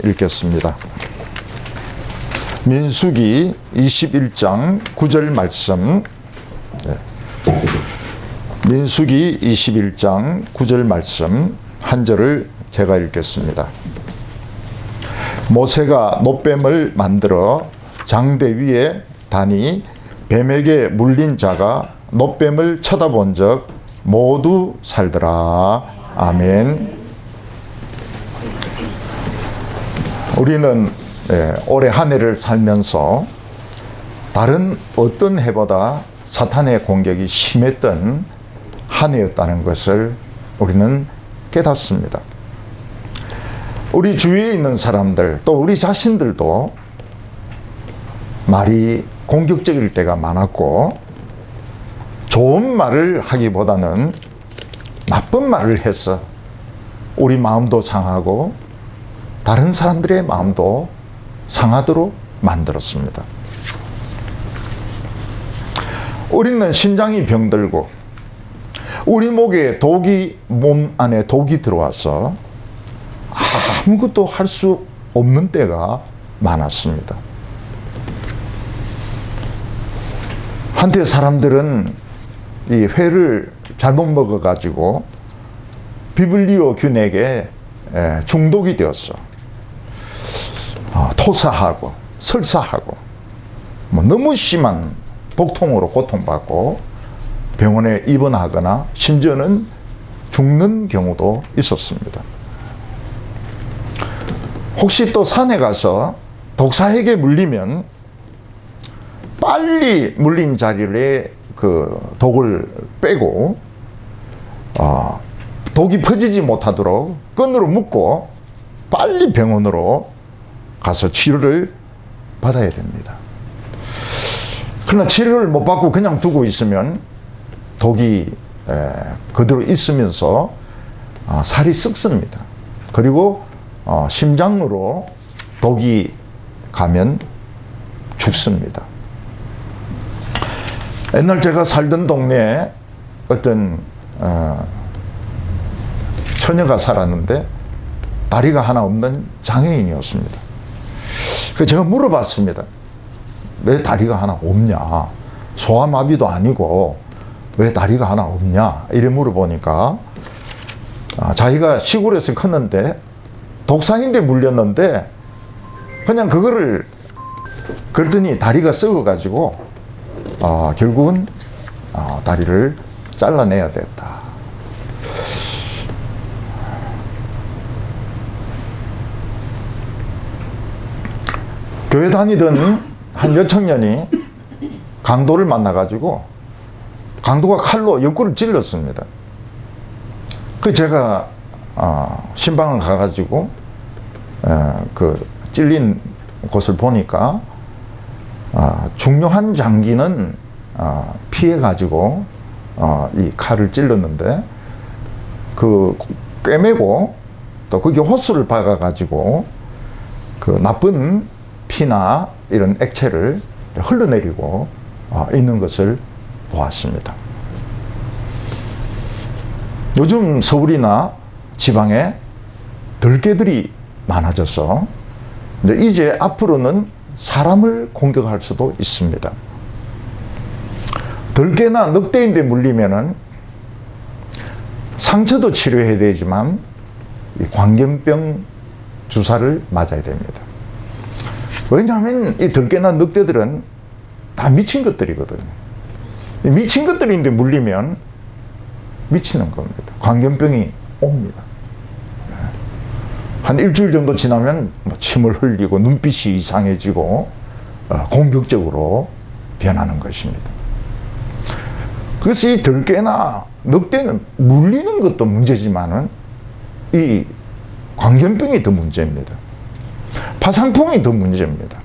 읽겠습니다. 민수기 21장 9절 말씀. 민수기 21장 9절 말씀 한 절을 제가 읽겠습니다. 모세가 놋뱀을 만들어 장대 위에 다니 뱀에게 물린 자가 놋뱀을 쳐다본 적 모두 살더라. 아멘. 우리는 올해 한 해를 살면서 다른 어떤 해보다 사탄의 공격이 심했던 한 해였다는 것을 우리는 깨닫습니다. 우리 주위에 있는 사람들, 또 우리 자신들도 말이 공격적일 때가 많았고, 좋은 말을 하기보다는 나쁜 말을 해서 우리 마음도 상하고 다른 사람들의 마음도 상하도록 만들었습니다. 우리는 심장이 병들고 우리 몸에 몸 안에 독이 들어와서 아무것도 할 수 없는 때가 많았습니다. 한때 사람들은 이 회를 잘못 먹어가지고 비블리오 균에게 중독이 되었어. 토사하고 설사하고 너무 심한 복통으로 고통받고 병원에 입원하거나 심지어는 죽는 경우도 있었습니다. 혹시 또 산에 가서 독사에게 물리면 빨리 물린 자리에 그 독을 빼고 독이 퍼지지 못하도록 끈으로 묶고 빨리 병원으로 가서 치료를 받아야 됩니다. 그러나 치료를 못 받고 그냥 두고 있으면 독이 그대로 있으면서 살이 썩습니다. 그리고 심장으로 독이 가면 죽습니다. 옛날 제가 살던 동네에 어떤 처녀가 살았는데 다리가 하나 없는 장애인이었습니다. 그래서 제가 물어봤습니다. 왜 다리가 하나 없냐? 소아마비도 아니고 왜 다리가 하나 없냐? 이래 물어보니까 자기가 시골에서 컸는데 독사인데 물렸는데 그냥 그거를 그랬더니 다리가 썩어가지고 결국은 다리를 잘라내야 됐다. 교회 다니던 한 여청년이 강도를 만나가지고 강도가 칼로 옆구리를 찔렀습니다. 그 제가 신방을 가가지고 그 찔린 곳을 보니까 중요한 장기는 피해가지고 이 칼을 찔렀는데 그 꿰매고 또 거기 호스를 박아가지고 그 나쁜 피나 이런 액체를 흘러내리고 있는 것을 보았습니다. 요즘 서울이나 지방에 들개들이 많아져서 이제 앞으로는 사람을 공격할 수도 있습니다. 들개나 늑대인데 물리면은 상처도 치료해야 되지만 광견병 주사를 맞아야 됩니다. 왜냐하면 이 들개나 늑대들은 다 미친 것들이거든요. 미친 것들인데 물리면 미치는 겁니다. 광견병이 옵니다. 한 일주일 정도 지나면 침을 흘리고 눈빛이 이상해지고 공격적으로 변하는 것입니다. 그래서 이 들개나 늑대는 물리는 것도 문제지만은 이 광견병이 더 문제입니다. 파상풍이 더 문제입니다.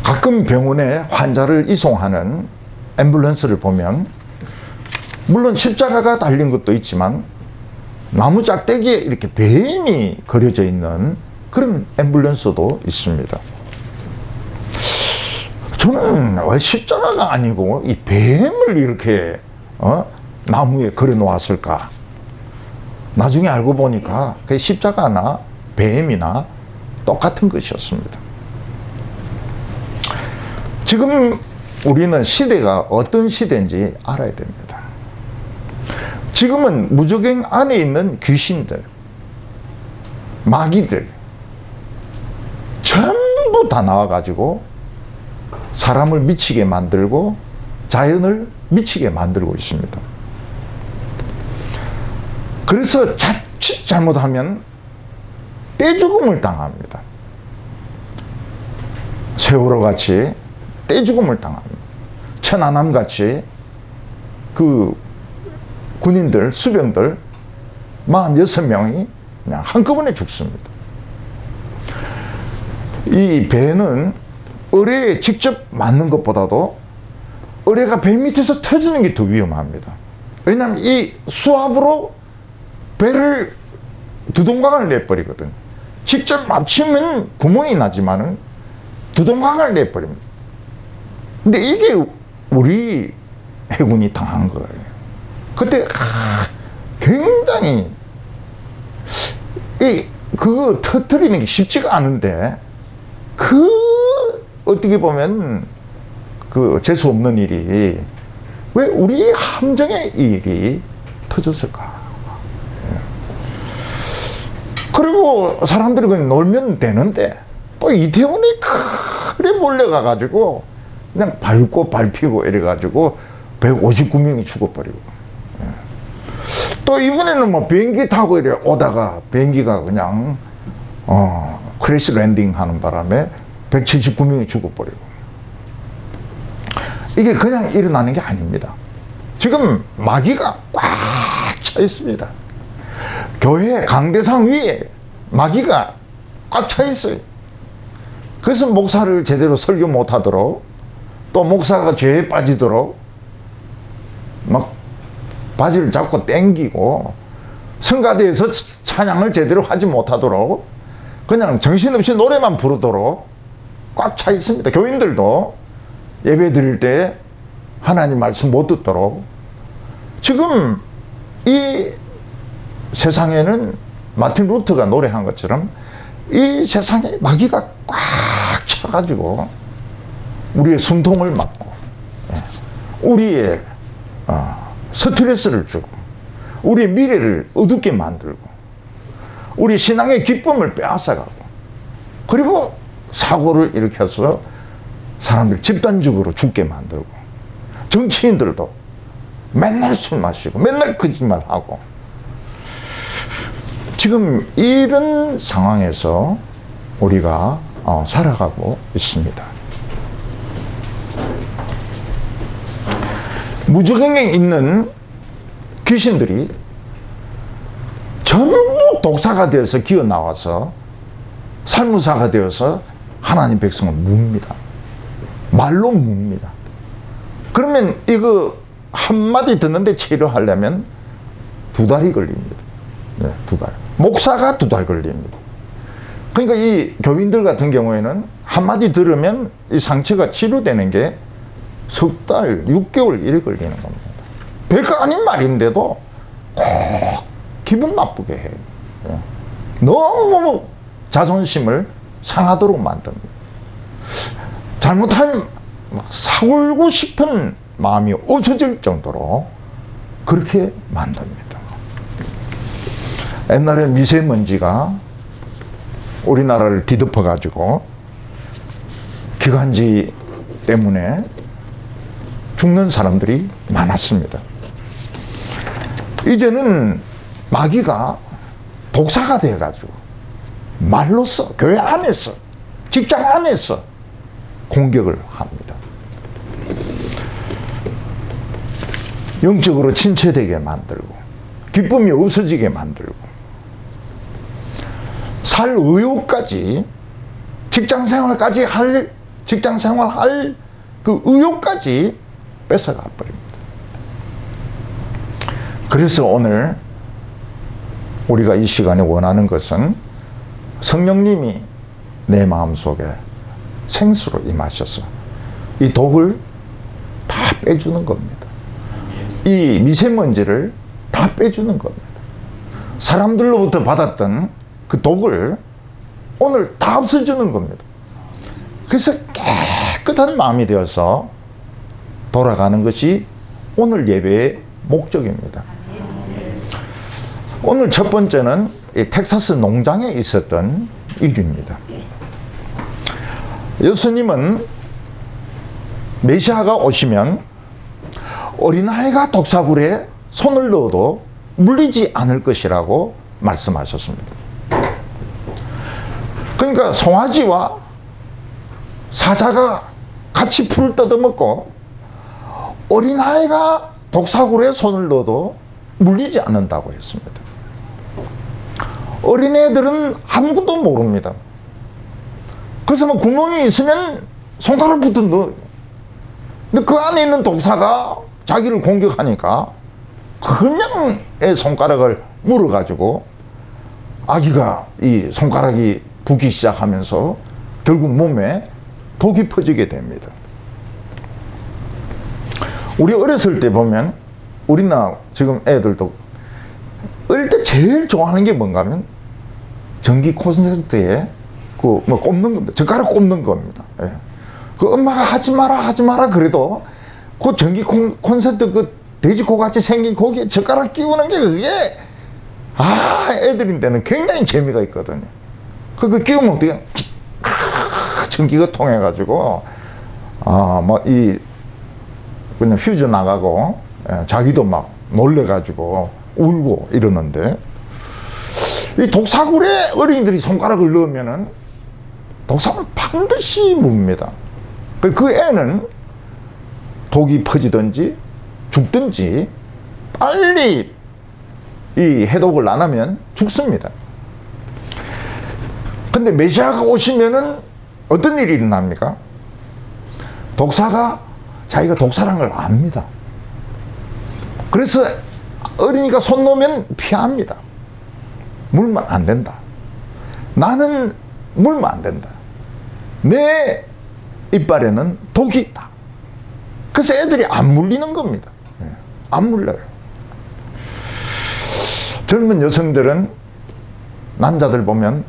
가끔 병원에 환자를 이송하는 앰뷸런스를 보면 물론 십자가가 달린 것도 있지만 나무 짝대기에 이렇게 뱀이 그려져 있는 그런 앰뷸런스도 있습니다. 저는 왜 십자가가 아니고 이 뱀을 이렇게 나무에 그려 놓았을까? 나중에 알고 보니까 그게 십자가나 뱀이나 똑같은 것이었습니다. 지금 우리는 시대가 어떤 시대인지 알아야 됩니다. 지금은 무적행 안에 있는 귀신들, 마귀들 전부 다 나와가지고 사람을 미치게 만들고 자연을 미치게 만들고 있습니다. 그래서 자칫 잘못하면 떼죽음을 당합니다. 세월호 같이 떼죽음을 당합니다. 천안함 같이 그 군인들, 수병들 46명이 그냥 한꺼번에 죽습니다. 이 배는 어뢰에 직접 맞는 것보다도 어뢰가 배 밑에서 터지는 게 더 위험합니다. 왜냐하면 이 수압으로 배를 두동강을 내버리거든. 직접 맞추면 구멍이 나지만은 두동강을 내버립니다. 근데 이게 우리 해군이 당한 거예요. 그때 굉장히 그거 터뜨리는 게 쉽지가 않은데 어떻게 보면 그 재수 없는 일이 왜 우리 함정의 일이 터졌을까? 그리고 사람들이 그냥 놀면 되는데 또 이태원에 그래 몰려가가지고 그냥 밟고 밟히고 이래가지고 159명이 죽어버리고, 또 이번에는 뭐 비행기 타고 이래 오다가 비행기가 그냥 크래시 랜딩 하는 바람에 179명이 죽어버리고. 이게 그냥 일어나는 게 아닙니다. 지금 마귀가 꽉 차 있습니다. 교회 강대상 위에 마귀가 꽉 차 있어요. 그래서 목사를 제대로 설교 못하도록, 또 목사가 죄에 빠지도록 막 바지를 잡고 땡기고, 성가대에서 찬양을 제대로 하지 못하도록 그냥 정신없이 노래만 부르도록 꽉 차 있습니다. 교인들도 예배 드릴 때 하나님 말씀 못 듣도록. 지금 이 세상에는 마틴 루터가 노래한 것처럼 이 세상에 마귀가 꽉 차가지고 우리의 숨통을 막고, 우리의 스트레스를 주고, 우리의 미래를 어둡게 만들고, 우리 신앙의 기쁨을 빼앗아가고, 그리고 사고를 일으켜서 사람들 집단적으로 죽게 만들고, 정치인들도 맨날 술 마시고 맨날 거짓말하고. 지금 이런 상황에서 우리가 살아가고 있습니다. 무적행에 있는 귀신들이 전부 독사가 되어서 기어 나와서 살무사가 되어서 하나님 백성을 묵니다. 말로 묵니다. 그러면 이거 한마디 듣는데 치료하려면 2달이 걸립니다. 네, 2달. 목사가 2달 걸립니다. 그러니까 이 교인들 같은 경우에는 한마디 들으면 이 상처가 치료되는 게 석 달, 6개월 이래 걸리는 겁니다. 별거 아닌 말인데도 꼭 기분 나쁘게 해요. 네. 너무 자존심을 상하도록 만듭니다. 잘못하면 막 사골고 싶은 마음이 없어질 정도로 그렇게 만듭니다. 옛날에 미세먼지가 우리나라를 뒤덮어 가지고 기관지 때문에 죽는 사람들이 많았습니다. 이제는 마귀가 독사가 되어 가지고 말로써, 교회 안에서, 직장 안에서 공격을 합니다. 영적으로 침체되게 만들고, 기쁨이 없어지게 만들고, 살 의욕까지, 직장생활까지 할, 직장생활 할 그 의욕까지 뺏어가 버립니다. 그래서 오늘 우리가 이 시간에 원하는 것은 성령님이 내 마음속에 생수로 임하셔서 이 독을 다 빼주는 겁니다. 이 미세먼지를 다 빼주는 겁니다. 사람들로부터 받았던 그 독을 오늘 다 없애주는 겁니다. 그래서 깨끗한 마음이 되어서 돌아가는 것이 오늘 예배의 목적입니다. 오늘 첫 번째는 이 텍사스 농장에 있었던 일입니다. 예수님은 메시아가 오시면 어린아이가 독사굴에 손을 넣어도 물리지 않을 것이라고 말씀하셨습니다. 그러니까 송아지와 사자가 같이 풀을 뜯어먹고 어린아이가 독사굴에 손을 넣어도 물리지 않는다고 했습니다. 어린애들은 아무것도 모릅니다. 그래서 뭐 구멍이 있으면 손가락부터 넣어요. 근데 그 안에 있는 독사가 자기를 공격하니까 그냥 애 손가락을 물어가지고 아기가 이 손가락이 붓기 시작하면서 결국 몸에 독이 퍼지게 됩니다. 우리 어렸을 때 보면 우리나 지금 애들도 어릴 때 제일 좋아하는 게 뭔가 하면 전기 콘센트에 그 뭐 꼽는 겁니다. 젓가락 꼽는 겁니다. 예. 그 엄마가 하지 마라 그래도 그 전기 콘센트 그 돼지코 같이 생긴 거기에 젓가락 끼우는 게 그게 애들인데는 굉장히 재미가 있거든요. 그거 끼우면 어떻게 전기가 통해 가지고 뭐 이 그냥 퓨즈 나가고 자기도 막 놀래 가지고 울고 이러는데 이 독사굴에 어린이들이 손가락을 넣으면은 독사는 반드시 묻습니다. 그 애는 독이 퍼지든지 죽든지 빨리 이 해독을 안 하면 죽습니다. 근데 메시아가 오시면은 어떤 일이 일어납니까? 독사가 자기가 독사라는 걸 압니다. 그래서 어린이가 손 놓으면 피합니다. 물면 안 된다. 나는 물면 안 된다. 내 이빨에는 독이 있다. 그래서 애들이 안 물리는 겁니다. 안 물려요. 젊은 여성들은 남자들 보면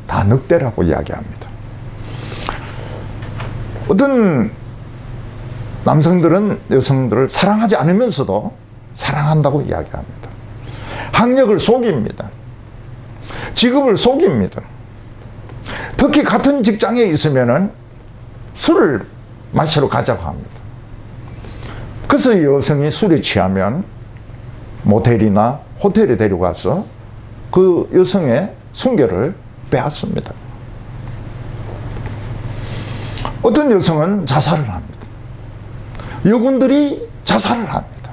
다 늑대라고 이야기합니다. 어떤 남성들은 여성들을 사랑하지 않으면서도 사랑한다고 이야기합니다. 학력을 속입니다. 직업을 속입니다. 특히 같은 직장에 있으면은 술을 마시러 가자고 합니다. 그래서 여성이 술에 취하면 모텔이나 호텔에 데려가서 그 여성의 순결을 빼앗습니다. 어떤 여성은 자살을 합니다. 여군들이 자살을 합니다.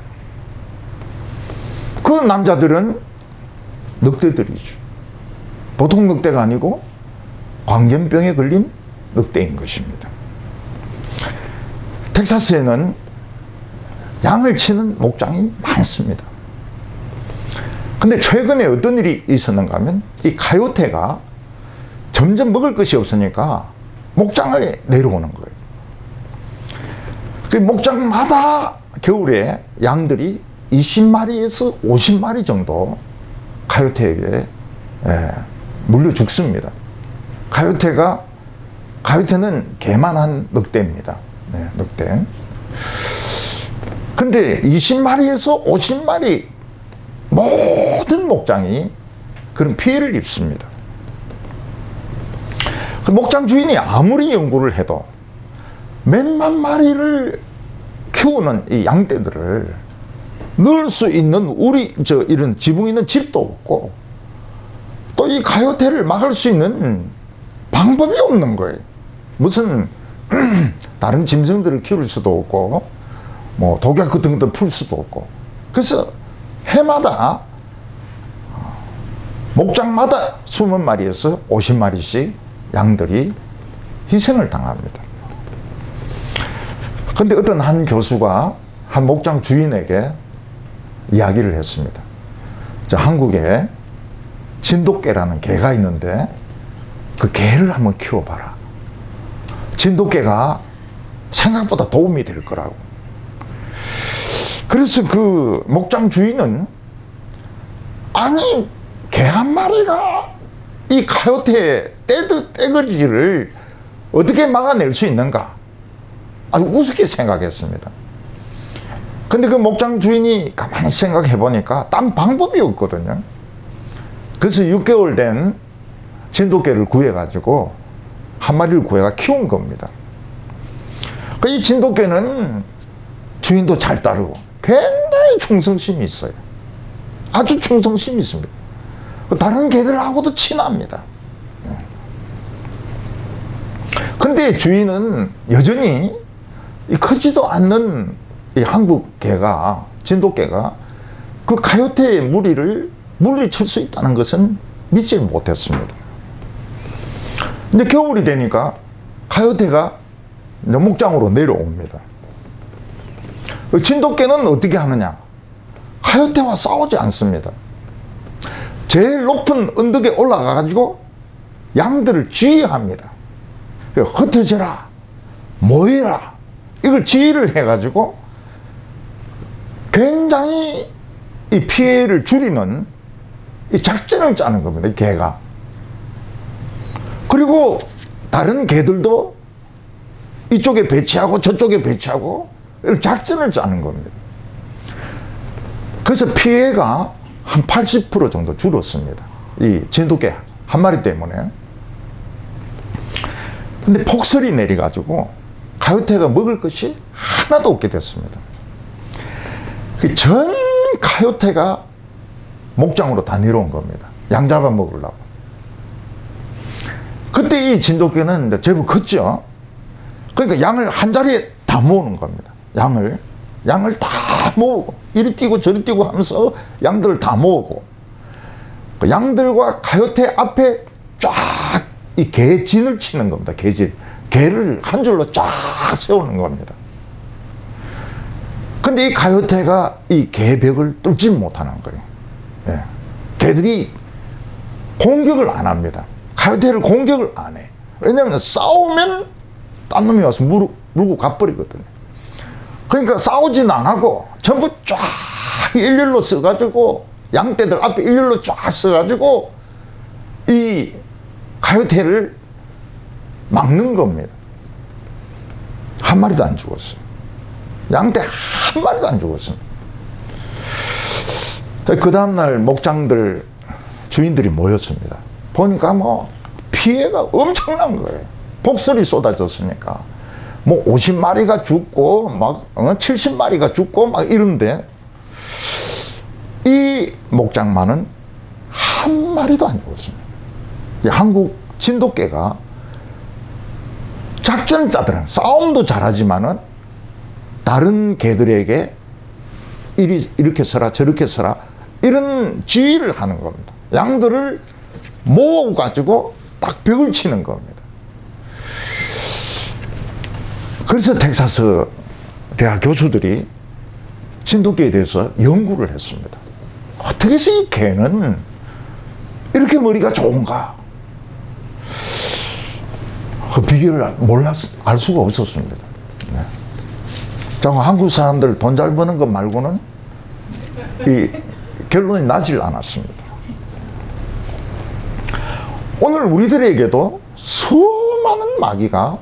그 남자들은 늑대들이죠. 보통 늑대가 아니고 광견병에 걸린 늑대인 것입니다. 텍사스에는 양을 치는 목장이 많습니다. 근데 최근에 어떤 일이 있었는가 하면 이 카요테가 점점 먹을 것이 없으니까 목장을 내려오는 거예요. 그 목장마다 겨울에 양들이 20마리에서 50마리 정도 카요테에게 물려 죽습니다. 카요테는 개만한 늑대입니다. 늑대. 근데 20마리에서 50마리 모든 목장이 그런 피해를 입습니다. 그 목장 주인이 아무리 연구를 해도 몇만 마리를 키우는 이 양떼들을 넣을 수 있는 이런 지붕 있는 집도 없고 또 이 카요테를 막을 수 있는 방법이 없는 거예요. 무슨 다른 짐승들을 키울 수도 없고 뭐 독약 같은 것도 풀 수도 없고 그래서 해마다 목장마다 20마리에서 50마리씩 양들이 희생을 당합니다. 근데 어떤 한 교수가 한 목장 주인에게 이야기를 했습니다. 한국에 진돗개라는 개가 있는데 그 개를 한번 키워봐라. 진돗개가 생각보다 도움이 될 거라고. 그래서 그 목장 주인은 아니 개 한 마리가 이 가요태의 떼거지를 어떻게 막아낼 수 있는가? 아주 우습게 생각했습니다. 근데 그 목장 주인이 가만히 생각해 보니까 딴 방법이 없거든요. 그래서 6개월 된 진돗개를 구해가지고 한 마리를 구해가 키운 겁니다. 이 진돗개는 주인도 잘 따르고 굉장히 충성심이 있어요. 아주 충성심이 있습니다. 다른 개들하고도 친합니다. 근데 주인은 여전히 크지도 않는 이 한국 개가, 진돗개가 그 가요태의 무리를 물리칠 수 있다는 것은 믿지 못했습니다. 근데 겨울이 되니까 가요태가 목장으로 내려옵니다. 진돗개는 어떻게 하느냐? 가요태와 싸우지 않습니다. 제일 높은 언덕에 올라가가지고 양들을 지휘합니다. 흩어져라, 모여라, 이걸 지휘를 해가지고 굉장히 이 피해를 줄이는 이 작전을 짜는 겁니다, 이 개가. 그리고 다른 개들도 이쪽에 배치하고 저쪽에 배치하고 이렇게 작전을 짜는 겁니다. 그래서 피해가 한 80% 정도 줄었습니다. 이 진돗개 한 마리 때문에. 근데 폭설이 내려가지고 가요태가 먹을 것이 하나도 없게 됐습니다. 전 가요태가 목장으로 다 내려온 겁니다. 양 잡아 먹으려고. 그때 이 진돗개는 제법 컸죠. 그러니까 양을 한 자리에 다 모으는 겁니다. 양을 다 모으고, 이리 뛰고 저리 뛰고 하면서 양들을 다 모으고, 그 양들과 가요태 앞에 쫙 이 개진을 치는 겁니다. 개진. 개를 한 줄로 쫙 세우는 겁니다. 근데 이 가요태가 이 개벽을 뚫지 못하는 거예요. 예. 개들이 공격을 안 합니다. 가요태를 공격을 안 해. 왜냐면 싸우면 딴 놈이 와서 물고 가버리거든요. 그러니까 싸우진 안 하고 전부 쫙 일렬로 써가지고 양떼들 앞에 일렬로 쫙 써가지고 이 가요태를 막는 겁니다. 한 마리도 안 죽었어요. 양떼 한 마리도 안 죽었습니다. 그 다음날 목장들 주인들이 모였습니다. 보니까 뭐 피해가 엄청난 거예요. 폭설이 쏟아졌으니까 뭐 50마리가 죽고 막 70마리가 죽고 막 이런데 이 목장만은 한 마리도 안 죽었습니다. 한국 진돗개가 작전 짜더라. 싸움도 잘하지만은 다른 개들에게 이렇게 서라 저렇게 서라 이런 지휘를 하는 겁니다. 양들을 모아가지고 딱 벽을 치는 겁니다. 그래서 텍사스 대학 교수들이 진돗개에 대해서 연구를 했습니다. 어떻게 해서 이 개는 이렇게 머리가 좋은가? 그 비결을 알 수가 없었습니다. 네. 한국 사람들 돈 잘 버는 것 말고는 이 결론이 나질 않았습니다. 오늘 우리들에게도 수많은 마귀가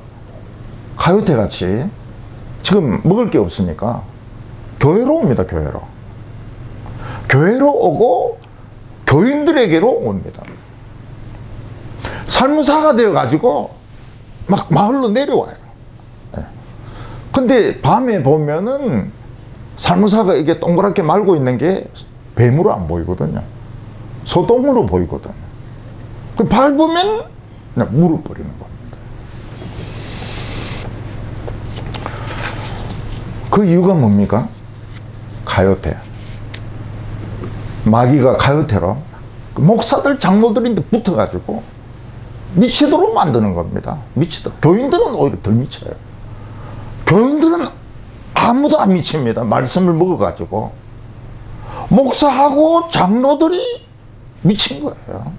가요태같이 지금 먹을 게 없으니까 교회로 옵니다. 교회로 오고 교인들에게로 옵니다. 살무사가 되어가지고 막 마을로 내려와요. 근데 밤에 보면은 살무사가 이게 동그랗게 말고 있는 게 뱀으로 안 보이거든요. 소똥으로 보이거든요. 그 밟으면 그냥 물어버리는 겁니다. 그 이유가 뭡니까? 가요태. 마귀가 가요태로 목사들, 장로들인데 붙어가지고 미치도록 만드는 겁니다. 미치도록. 교인들은 오히려 덜 미쳐요. 교인들은 아무도 안 미칩니다. 말씀을 먹어가지고. 목사하고 장로들이 미친 거예요.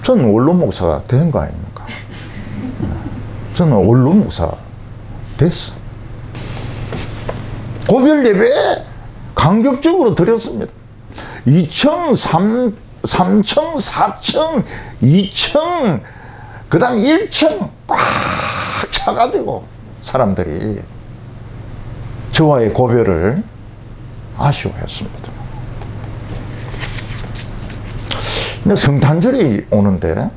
저는 원로 목사가 된 거 아닙니까? 저는 원로 목사 됐어. 고별 예배 강격적으로 드렸습니다. 2층, 3층, 4층, 2층, 그 다음 1층 꽉 차가지고 사람들이 저와의 고별을 아쉬워했습니다. 근데 성탄절이 오는데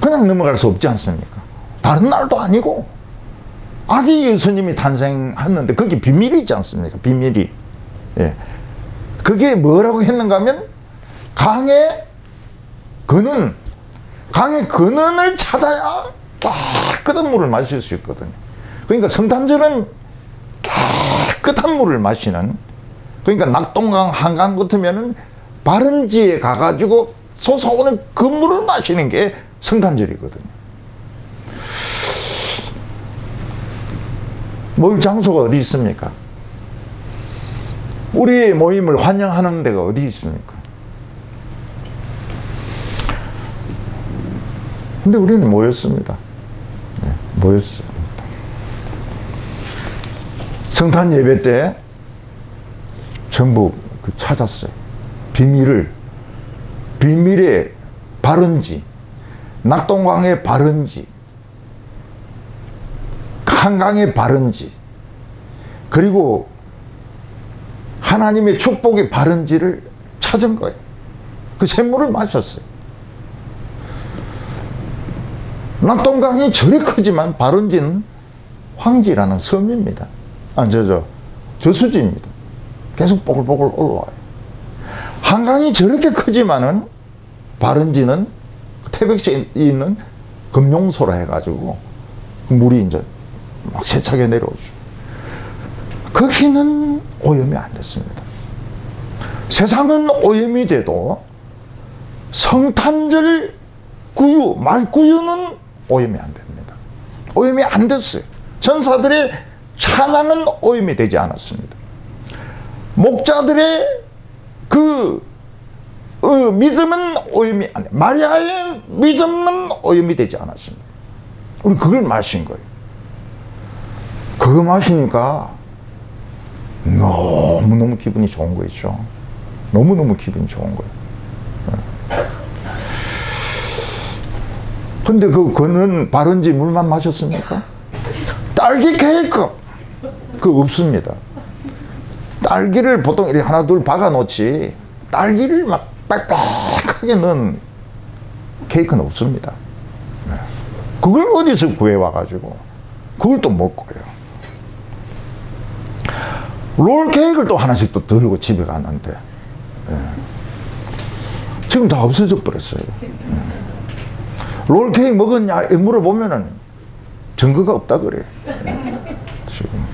그냥 넘어갈 수 없지 않습니까? 다른 날도 아니고 아기 예수님이 탄생했는데 그게 비밀이 있지 않습니까? 비밀이. 예. 그게 뭐라고 했는가 하면 강의 근원을 찾아야 깨끗한 물을 마실 수 있거든요. 그러니까 성탄절은 깨끗한 물을 마시는, 그러니까 낙동강 한강 같으면은 바른지에 가가지고 솟아오는 그 물을 마시는 게 성탄절이거든요. 모일 장소가 어디 있습니까? 우리의 모임을 환영하는 데가 어디 있습니까? 근데 우리는 모였습니다. 네, 모였습니다. 성탄 예배 때 전부 찾았어요. 비밀의 바른지, 낙동강의 바른지, 한강의 바른지, 그리고 하나님의 축복의 바른지를 찾은 거예요. 그 샘물을 마셨어요. 낙동강이 저리 크지만 바른지는 황지라는 섬입니다. 저수지입니다. 계속 뽀글뽀글 올라와요. 한강이 저렇게 크지만은 바른지는 태백시에 있는 금용소라 해가지고 물이 이제 막 세차게 내려오죠. 거기는 오염이 안 됐습니다. 세상은 오염이 돼도 성탄절 구유, 말구유는 오염이 안 됩니다. 오염이 안 됐어요. 전사들의 찬양은 오염이 되지 않았습니다. 목자들의 믿음은 오염이 안 돼. 마리아의 믿음은 오염이 되지 않았습니다. 우리 그걸 마신 거예요. 그거 마시니까 너무너무 기분이 좋은 거죠. 너무너무 기분이 좋은 거예요. 근데 그거는 바른지 물만 마셨습니까? 딸기 케이크 그거 없습니다. 딸기를 보통 이렇게 하나 둘 박아 놓지 딸기를 막 빽빽하게 넣은 케이크는 없습니다. 그걸 어디서 구해와 가지고 그걸 또 먹고요. 롤 케이크를 또 하나씩 또 들고 집에 갔는데 지금 다 없어져 버렸어요. 롤 케이크 먹었냐 물어보면은 증거가 없다 그래. 지금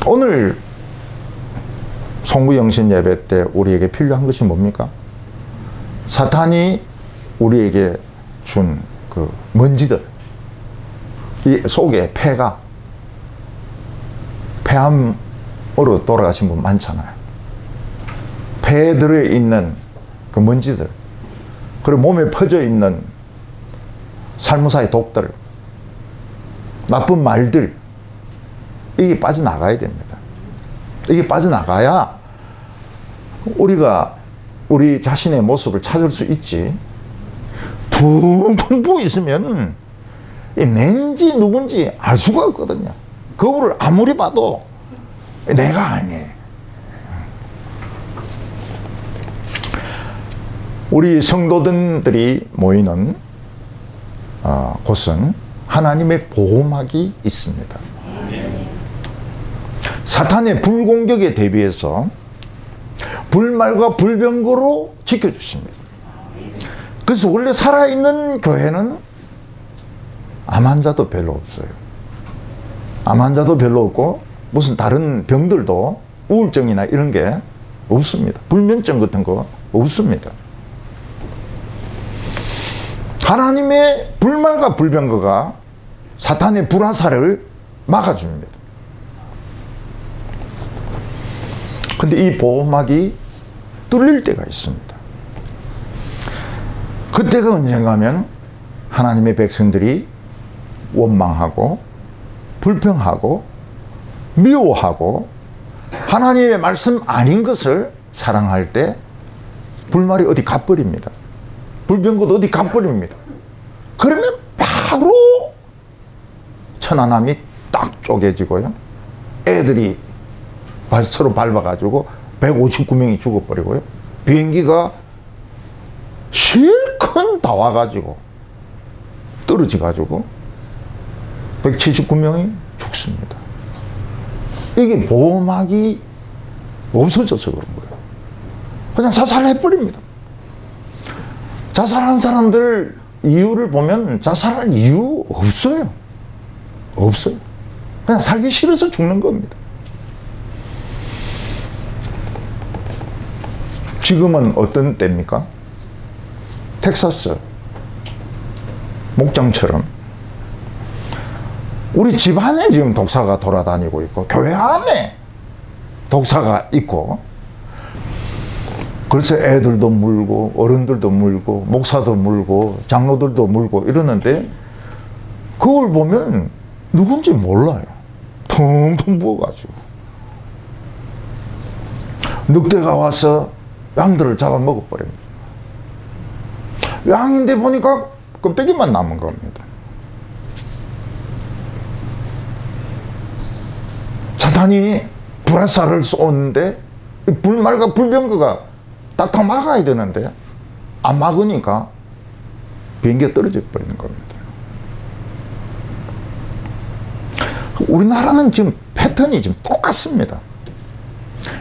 오늘 송구영신 예배 때 우리에게 필요한 것이 뭡니까? 사탄이 우리에게 준 그 먼지들, 이 속에 폐암으로 돌아가신 분 많잖아요. 폐에 들어있는 그 먼지들, 그리고 몸에 퍼져 있는 살무사의 독들, 나쁜 말들, 이게 빠져나가야 됩니다. 이게 빠져나가야 우리가 우리 자신의 모습을 찾을 수 있지. 붕붕 부어 있으면 낸지 누군지 알 수가 없거든요. 거울을 아무리 봐도 내가 아니에요. 우리 성도들이 모이는 곳은 하나님의 보호막이 있습니다. 사탄의 불공격에 대비해서 불말과 불병거로 지켜주십니다. 그래서 원래 살아있는 교회는 암 환자도 별로 없어요. 암 환자도 별로 없고 무슨 다른 병들도 우울증이나 이런 게 없습니다. 불면증 같은 거 없습니다. 하나님의 불말과 불병거가 사탄의 불화살을 막아줍니다. 근데 이 보호막이 뚫릴 때가 있습니다. 그때가 언젠가 하면 하나님의 백성들이 원망하고 불평하고 미워하고 하나님의 말씀 아닌 것을 사랑할 때 불말이 어디 가버립니다. 불병거도 어디 가버립니다. 그러면 바로 천안함이 딱 쪼개지고요. 애들이 서로 밟아가지고 159명이 죽어버리고요. 비행기가 실컷 다 와가지고 떨어져가지고 179명이 죽습니다. 이게 보호막이 없어져서 그런 거예요. 그냥 자살해버립니다. 자살한 사람들 이유를 보면 자살할 이유 없어요. 없어요. 그냥 살기 싫어서 죽는 겁니다. 지금은 어떤 때입니까? 텍사스 목장처럼 우리 집 안에 지금 독사가 돌아다니고 있고 교회 안에 독사가 있고, 그래서 애들도 물고 어른들도 물고 목사도 물고 장로들도 물고 이러는데 그걸 보면 누군지 몰라요. 텅텅 부어가지고 늑대가 와서 양들을 잡아먹어버립니다. 양인데 보니까 껍데기만 남은 겁니다. 사탄이 불화살을 쏘는데 불말과 불병거가 딱딱 막아야 되는데 안 막으니까 비행기가 떨어져 버리는 겁니다. 우리나라는 지금 패턴이 지금 똑같습니다.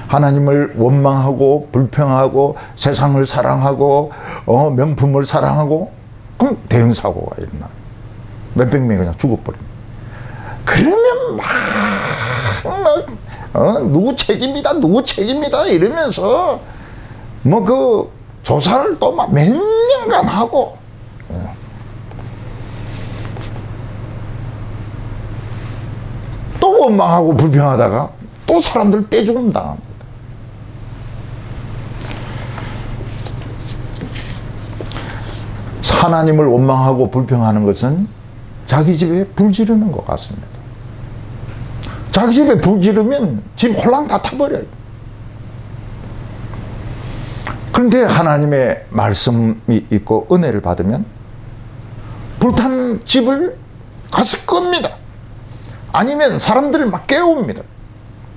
하나님을 원망하고 불평하고 세상을 사랑하고 명품을 사랑하고 그럼 대형사고가 일어나 몇백 명이 그냥 죽어버립니다. 그러면 누구 책임이다 누구 책임이다 이러면서 뭐 그 조사를 또 막 몇 년간 하고 또 원망하고 불평하다가 또 사람들 떼죽음 당합니다. 하나님을 원망하고 불평하는 것은 자기 집에 불 지르는 것 같습니다. 자기 집에 불 지르면 집 홀랑 다 타버려요. 그런데 하나님의 말씀이 있고 은혜를 받으면 불탄 집을 가서 끕니다. 아니면 사람들을 막 깨웁니다.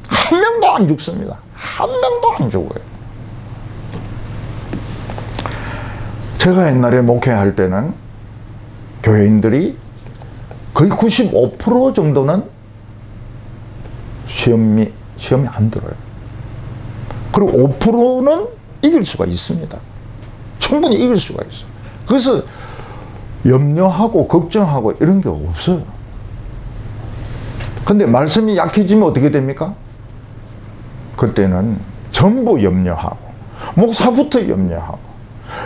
한 명도 안 죽습니다. 한 명도 안 죽어요. 제가 옛날에 목회할 때는 교회인들이 거의 95% 정도는 시험이 안 들어요. 그리고 5%는 이길 수가 있습니다. 충분히 이길 수가 있어요. 그래서 염려하고 걱정하고 이런 게 없어요. 근데 말씀이 약해지면 어떻게 됩니까? 그때는 전부 염려하고 목사부터 염려하고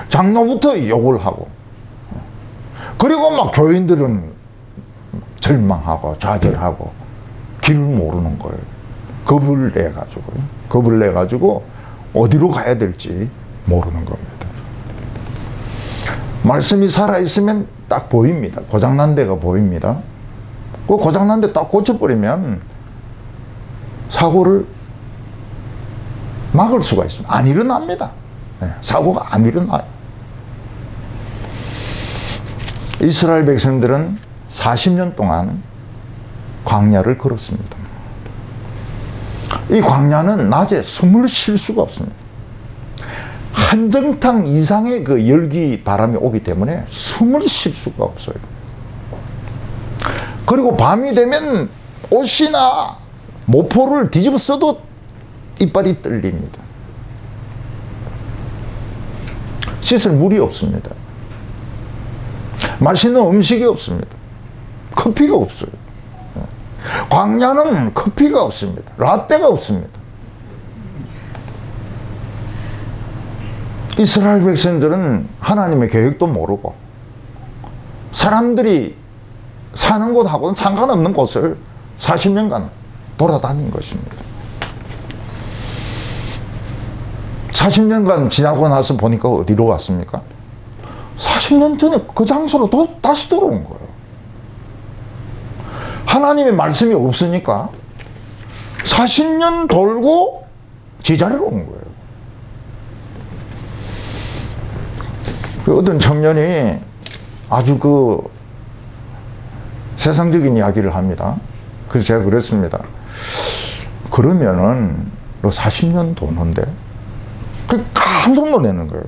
장로부터 욕을 하고 그리고 막 교인들은 절망하고 좌절하고 길을 모르는 거예요. 겁을 내가지고 어디로 가야 될지 모르는 겁니다. 말씀이 살아있으면 딱 보입니다. 고장난 데가 보입니다. 그 고장난 데 딱 고쳐버리면 사고를 막을 수가 있습니다. 안 일어납니다. 사고가 안 일어나요. 이스라엘 백성들은 40년 동안 광야를 걸었습니다. 이 광야는 낮에 숨을 쉴 수가 없습니다. 한정탕 이상의 그 열기 바람이 오기 때문에 숨을 쉴 수가 없어요. 그리고 밤이 되면 옷이나 모포를 뒤집어 써도 이빨이 떨립니다. 씻을 물이 없습니다. 맛있는 음식이 없습니다. 커피가 없어요. 광야는 커피가 없습니다. 라떼가 없습니다. 이스라엘 백성들은 하나님의 계획도 모르고 사람들이 사는 곳하고는 상관없는 곳을 40년간 돌아다닌 것입니다. 40년간 지나고 나서 보니까 어디로 왔습니까? 40년 전에 그 장소로 다시 돌아온 거예요. 하나님의 말씀이 없으니까 40년 돌고 제자리로 온 거예요. 그 어떤 청년이 아주 그 세상적인 이야기를 합니다. 그래서 제가 그랬습니다. 그러면은 너 40년 도는데? 그 깜짝 놀라는 거예요.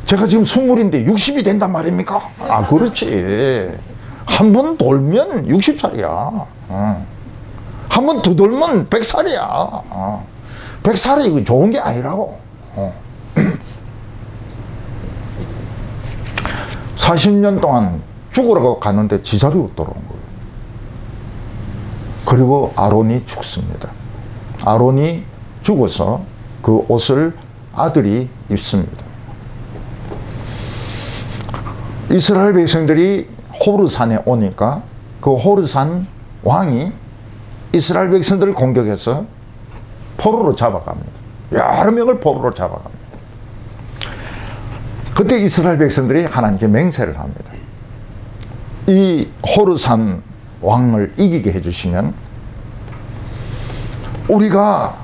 제가 지금 20인데 60이 된단 말입니까? 아, 그렇지. 한 번 돌면 60살이야. 한 번 더 돌면 100살이야. 100살이 좋은 게 아니라고. 40년 동안 죽으라고 갔는데 제자리로 돌아온 거예요. 그리고 아론이 죽습니다. 아론이 죽어서 그 옷을 아들이 입습니다. 이스라엘 백성들이 호르산에 오니까 그 호르산 왕이 이스라엘 백성들을 공격해서 포로로 잡아갑니다. 여러 명을 포로로 잡아갑니다. 그때 이스라엘 백성들이 하나님께 맹세를 합니다. 이 호르산 왕을 이기게 해주시면 우리가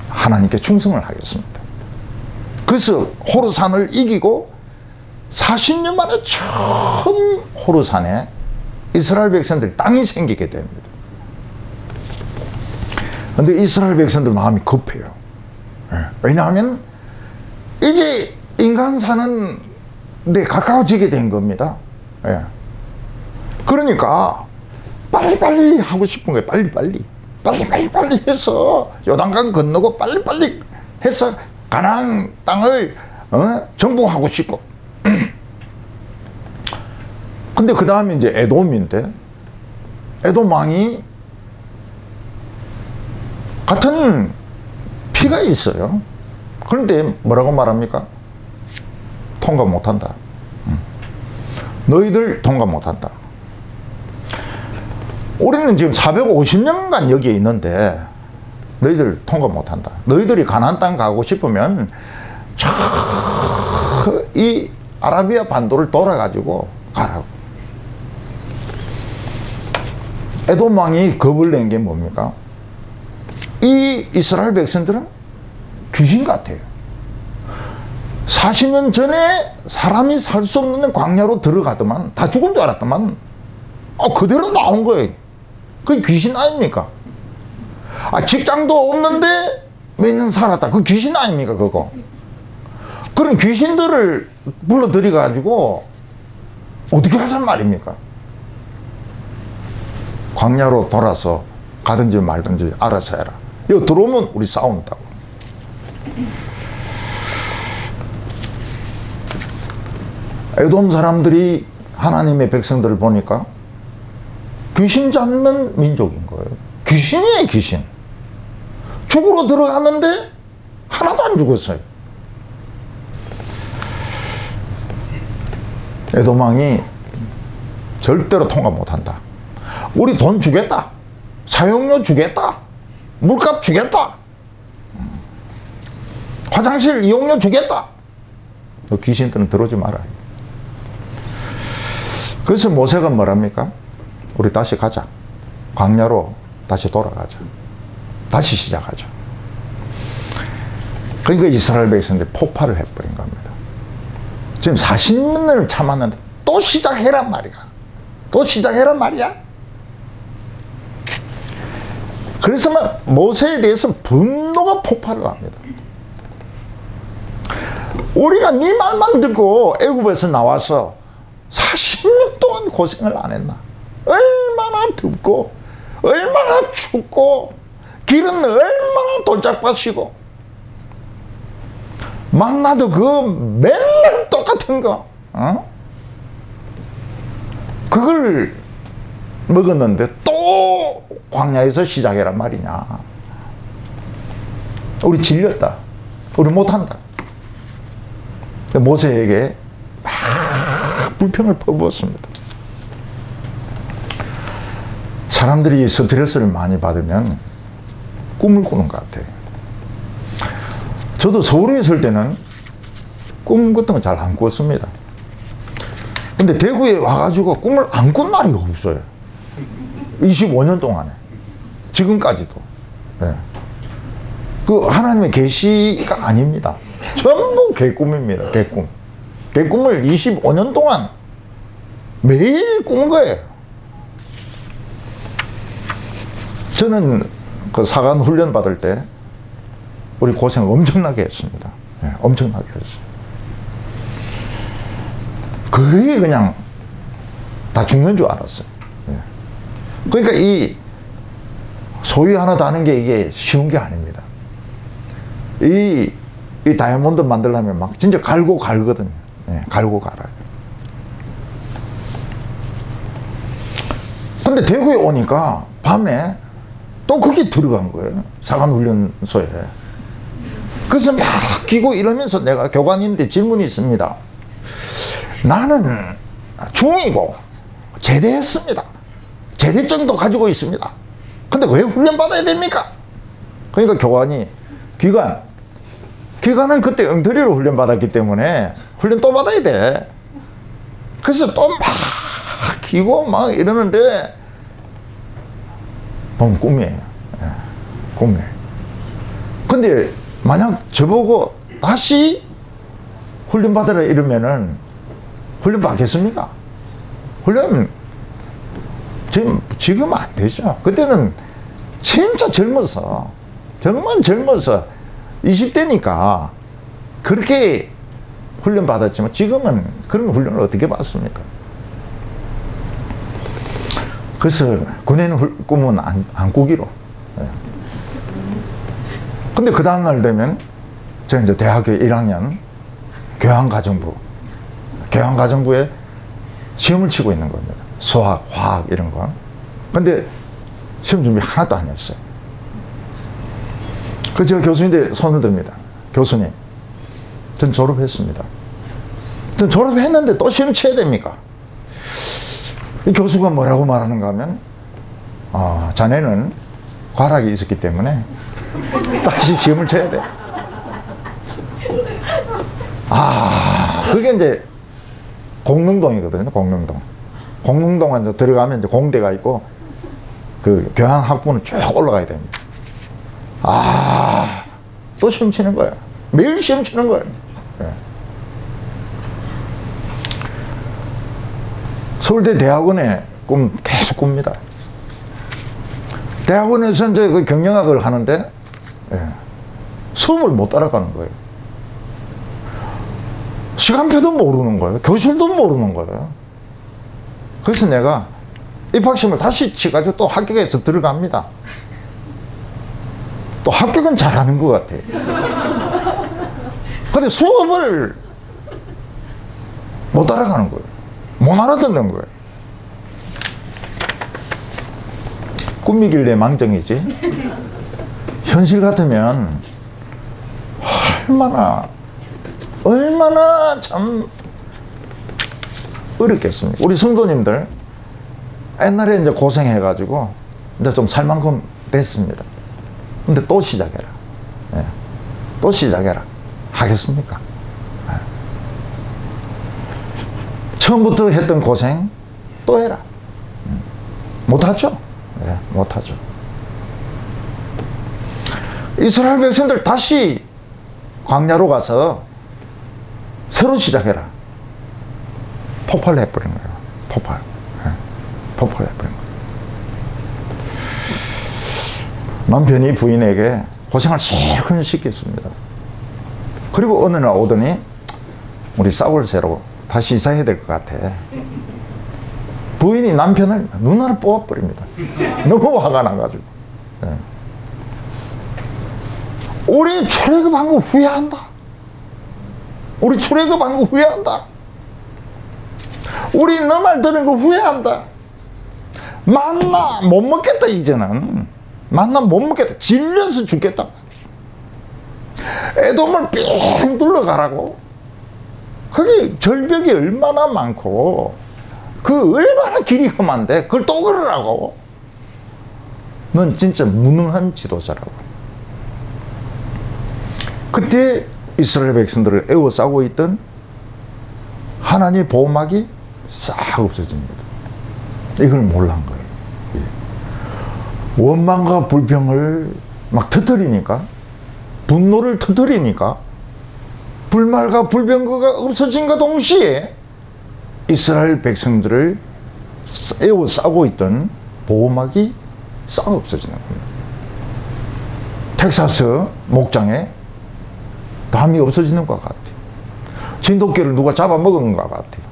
하나님께 충성을 하겠습니다. 그래서 호르산을 이기고 40년 만에 처음 호르산에 이스라엘 백성들 땅이 생기게 됩니다. 그런데 이스라엘 백성들 마음이 급해요. 왜냐하면 이제 인간 사는 데 가까워지게 된 겁니다. 그러니까 빨리빨리 하고 싶은 거예요. 빨리빨리 해서 요단강 건너고 빨리빨리 해서 가나안 땅을 정복하고 싶고. 근데 그 다음에 이제 에돔인데, 에돔 왕이 같은 피가 있어요. 그런데 뭐라고 말합니까? 통과 못한다. 너희들 통과 못한다. 우리는 지금 450년간 여기에 있는데 너희들 통과 못한다. 너희들이 가나안 땅 가고 싶으면 이 아라비아 반도를 돌아가지고 가라고. 에돔 왕이 겁을 낸 게 뭡니까? 이 이스라엘 백성들은 귀신 같아요. 40년 전에 사람이 살 수 없는 광야로 들어가더만 다 죽은 줄 알았더만 그대로 나온 거예요. 그게 귀신 아닙니까? 직장도 없는데 몇 년 살았다. 그 귀신 아닙니까 그거? 그런 귀신들을 불러들여 가지고 어떻게 하란 말입니까? 광야로 돌아서 가든지 말든지 알아서 해라. 여기 들어오면 우리 싸운다고. 에돔 사람들이 하나님의 백성들을 보니까 귀신 잡는 민족인 거예요. 귀신이에요, 귀신. 죽으러 들어갔는데 하나도 안 죽었어요. 에돔 왕이 절대로 통과 못한다. 우리 돈 주겠다. 사용료 주겠다. 물값 주겠다. 화장실 이용료 주겠다. 너 귀신들은 들어오지 마라. 그래서 모세가 뭐랍니까? 우리 다시 가자. 광야로 다시 돌아가자. 다시 시작하자. 그러니까 이스라엘 백성들이 폭발을 해버린 겁니다. 지금 40년을 참았는데 또 시작해란 말이야. 또 시작해란 말이야. 그래서 막 모세에 대해서 분노가 폭발을 합니다. 우리가 네 말만 듣고 애굽에서 나와서 40년 동안 고생을 안 했나? 얼마나 덥고 얼마나 춥고 길은 얼마나 돌짝밭이고 만나도 그 맨날 똑같은 거 그걸 먹었는데 또 광야에서 시작해란 말이냐. 우리 질렸다. 우리 못한다. 모세에게 막 불평을 퍼부었습니다. 사람들이 스트레스를 많이 받으면 꿈을 꾸는 것 같아요. 저도 서울에 있을 때는 꿈 같은 거 잘 안 꿨습니다. 근데 대구에 와가지고 꿈을 안 꾼 날이 없어요. 25년 동안에. 지금까지도. 예. 그 하나님의 계시가 아닙니다. 전부 개꿈입니다. 개꿈. 개꿈을 25년 동안 매일 꾼 거예요. 저는 그 사관 훈련 받을 때 우리 고생 엄청나게 했습니다. 예, 엄청나게 했어요. 거의 그냥 다 죽는 줄 알았어요. 예. 그러니까 이 소위 하나 다는 게 이게 쉬운 게 아닙니다. 이 다이아몬드 만들려면 막 진짜 갈고 갈거든요. 예, 갈고 갈아요. 근데 대구에 오니까 밤에 또 거기 들어간 거예요. 사관훈련소에. 그래서 막 끼고 이러면서 내가 교관님한테 질문이 있습니다. 나는 중이고 제대했습니다. 제대증도 가지고 있습니다. 근데 왜 훈련 받아야 됩니까? 그러니까 교관이 기관은 그때 엉터리로 훈련 받았기 때문에 훈련 또 받아야 돼. 그래서 또 막 기고 막 이러는데 보면 꿈이에요. 예, 꿈이에요. 근데 만약 저보고 다시 훈련 받으라 이러면은 훈련 받겠습니까? 훈련 지금 안 되죠. 그때는 진짜 젊어서 정말 젊어서 20대니까 그렇게 훈련 받았지만 지금은 그런 훈련을 어떻게 받습니까? 그래서 군에는 꿈은 안 꾸기로. 예. 근데 그 다음날 되면 제가 이제 대학교 1학년 교환가정부에 시험을 치고 있는 겁니다. 수학, 화학 이런 거. 근데 시험 준비 하나도 안 했어요. 그 제가 교수님한테 손을 듭니다. 교수님, 전 졸업했습니다. 전 졸업했는데 또 시험 쳐야 됩니까? 이 교수가 뭐라고 말하는가 하면 자네는 과락이 있었기 때문에 다시 시험을 쳐야 돼. 그게 이제 공릉동이거든요. 공릉동에 들어가면 이제 공대가 있고 그 교환학부는 쭉 올라가야 됩니다. 또 시험 치는 거예요. 매일 시험 치는 거예요. 네. 서울대 대학원에 꿈 계속 꿉니다. 대학원에서 이제 그 경영학을 하는데 수업을 못 따라가는 거예요. 시간표도 모르는 거예요. 교실도 모르는 거예요. 그래서 내가 입학시험을 다시 치가지고 또 합격해서 들어갑니다. 또 합격은 잘하는 것 같아요. 근데 수업을 못 따라가는 거예요. 못 알아듣는 거예요. 꿈이길래 망정이지. 현실 같으면 얼마나 참 어렵겠습니까? 우리 성도님들 옛날에 이제 고생해가지고 이제 좀 살 만큼 됐습니다. 근데 또 시작해라. 예. 또 시작해라. 하겠습니까? 예. 처음부터 했던 고생 또 해라. 못하죠? 예, 못하죠. 이스라엘 백성들 다시 광야로 가서 새로 시작해라. 폭발해버린 거예요. 폭발해버린 거예요. 남편이 부인에게 고생을 실컷 시켰습니다. 그리고 어느 날 오더니 우리 사울세로 다시 이사해야 될 것 같아. 부인이 남편을 눈알을 뽑아버립니다. 너무 화가 나가지고. 네. 우리 출애굽한 거 후회한다. 우리 출애굽한 거 후회한다. 우리 너 말 들은 거 후회한다. 만나 못 먹겠다 이제는. 만나 못 먹겠다. 질려서 죽겠다. 에돔을 삥 둘러가라고. 그게 절벽이 얼마나 많고 그 얼마나 길이 험한데 그걸 또 걸으라고. 넌 진짜 무능한 지도자라고. 그때 이스라엘 백성들을 에워싸고 있던 하나님의 보호막이 싹 없어집니다. 이걸 몰란 거예요. 원망과 불평을 막 터뜨리니까, 분노를 터뜨리니까 불말과 불병거가 없어진과 동시에 이스라엘 백성들을 에워싸고 있던 보호막이 싹 없어지는 겁니다. 텍사스 목장에 담이 없어지는 것 같아요. 진돗개를 누가 잡아먹은 것 같아요.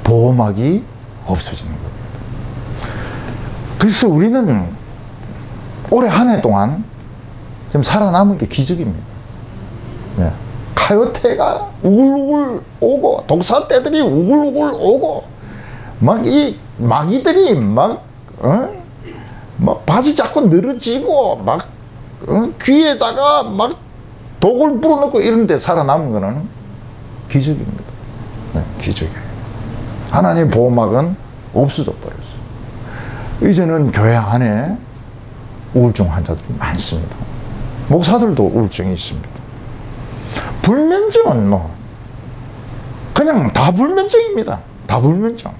보호막이 없어지는 겁니다. 그래서 우리는 올해 한 해 동안 지금 살아남은 게 기적입니다. 네. 카요테가 우글우글 오고, 독사떼들이 우글우글 오고, 막 이 마귀들이 막 바지 잡고 늘어지고, 막 귀에다가 막 독을 불어넣고 이런데 살아남은 거는 기적입니다. 네, 기적이에요. 하나님의 보호막은 없어져 버렸어요. 이제는 교회 안에 우울증 환자들이 많습니다. 목사들도 우울증이 있습니다. 불면증은 뭐 그냥 다 불면증입니다. 다 불면증.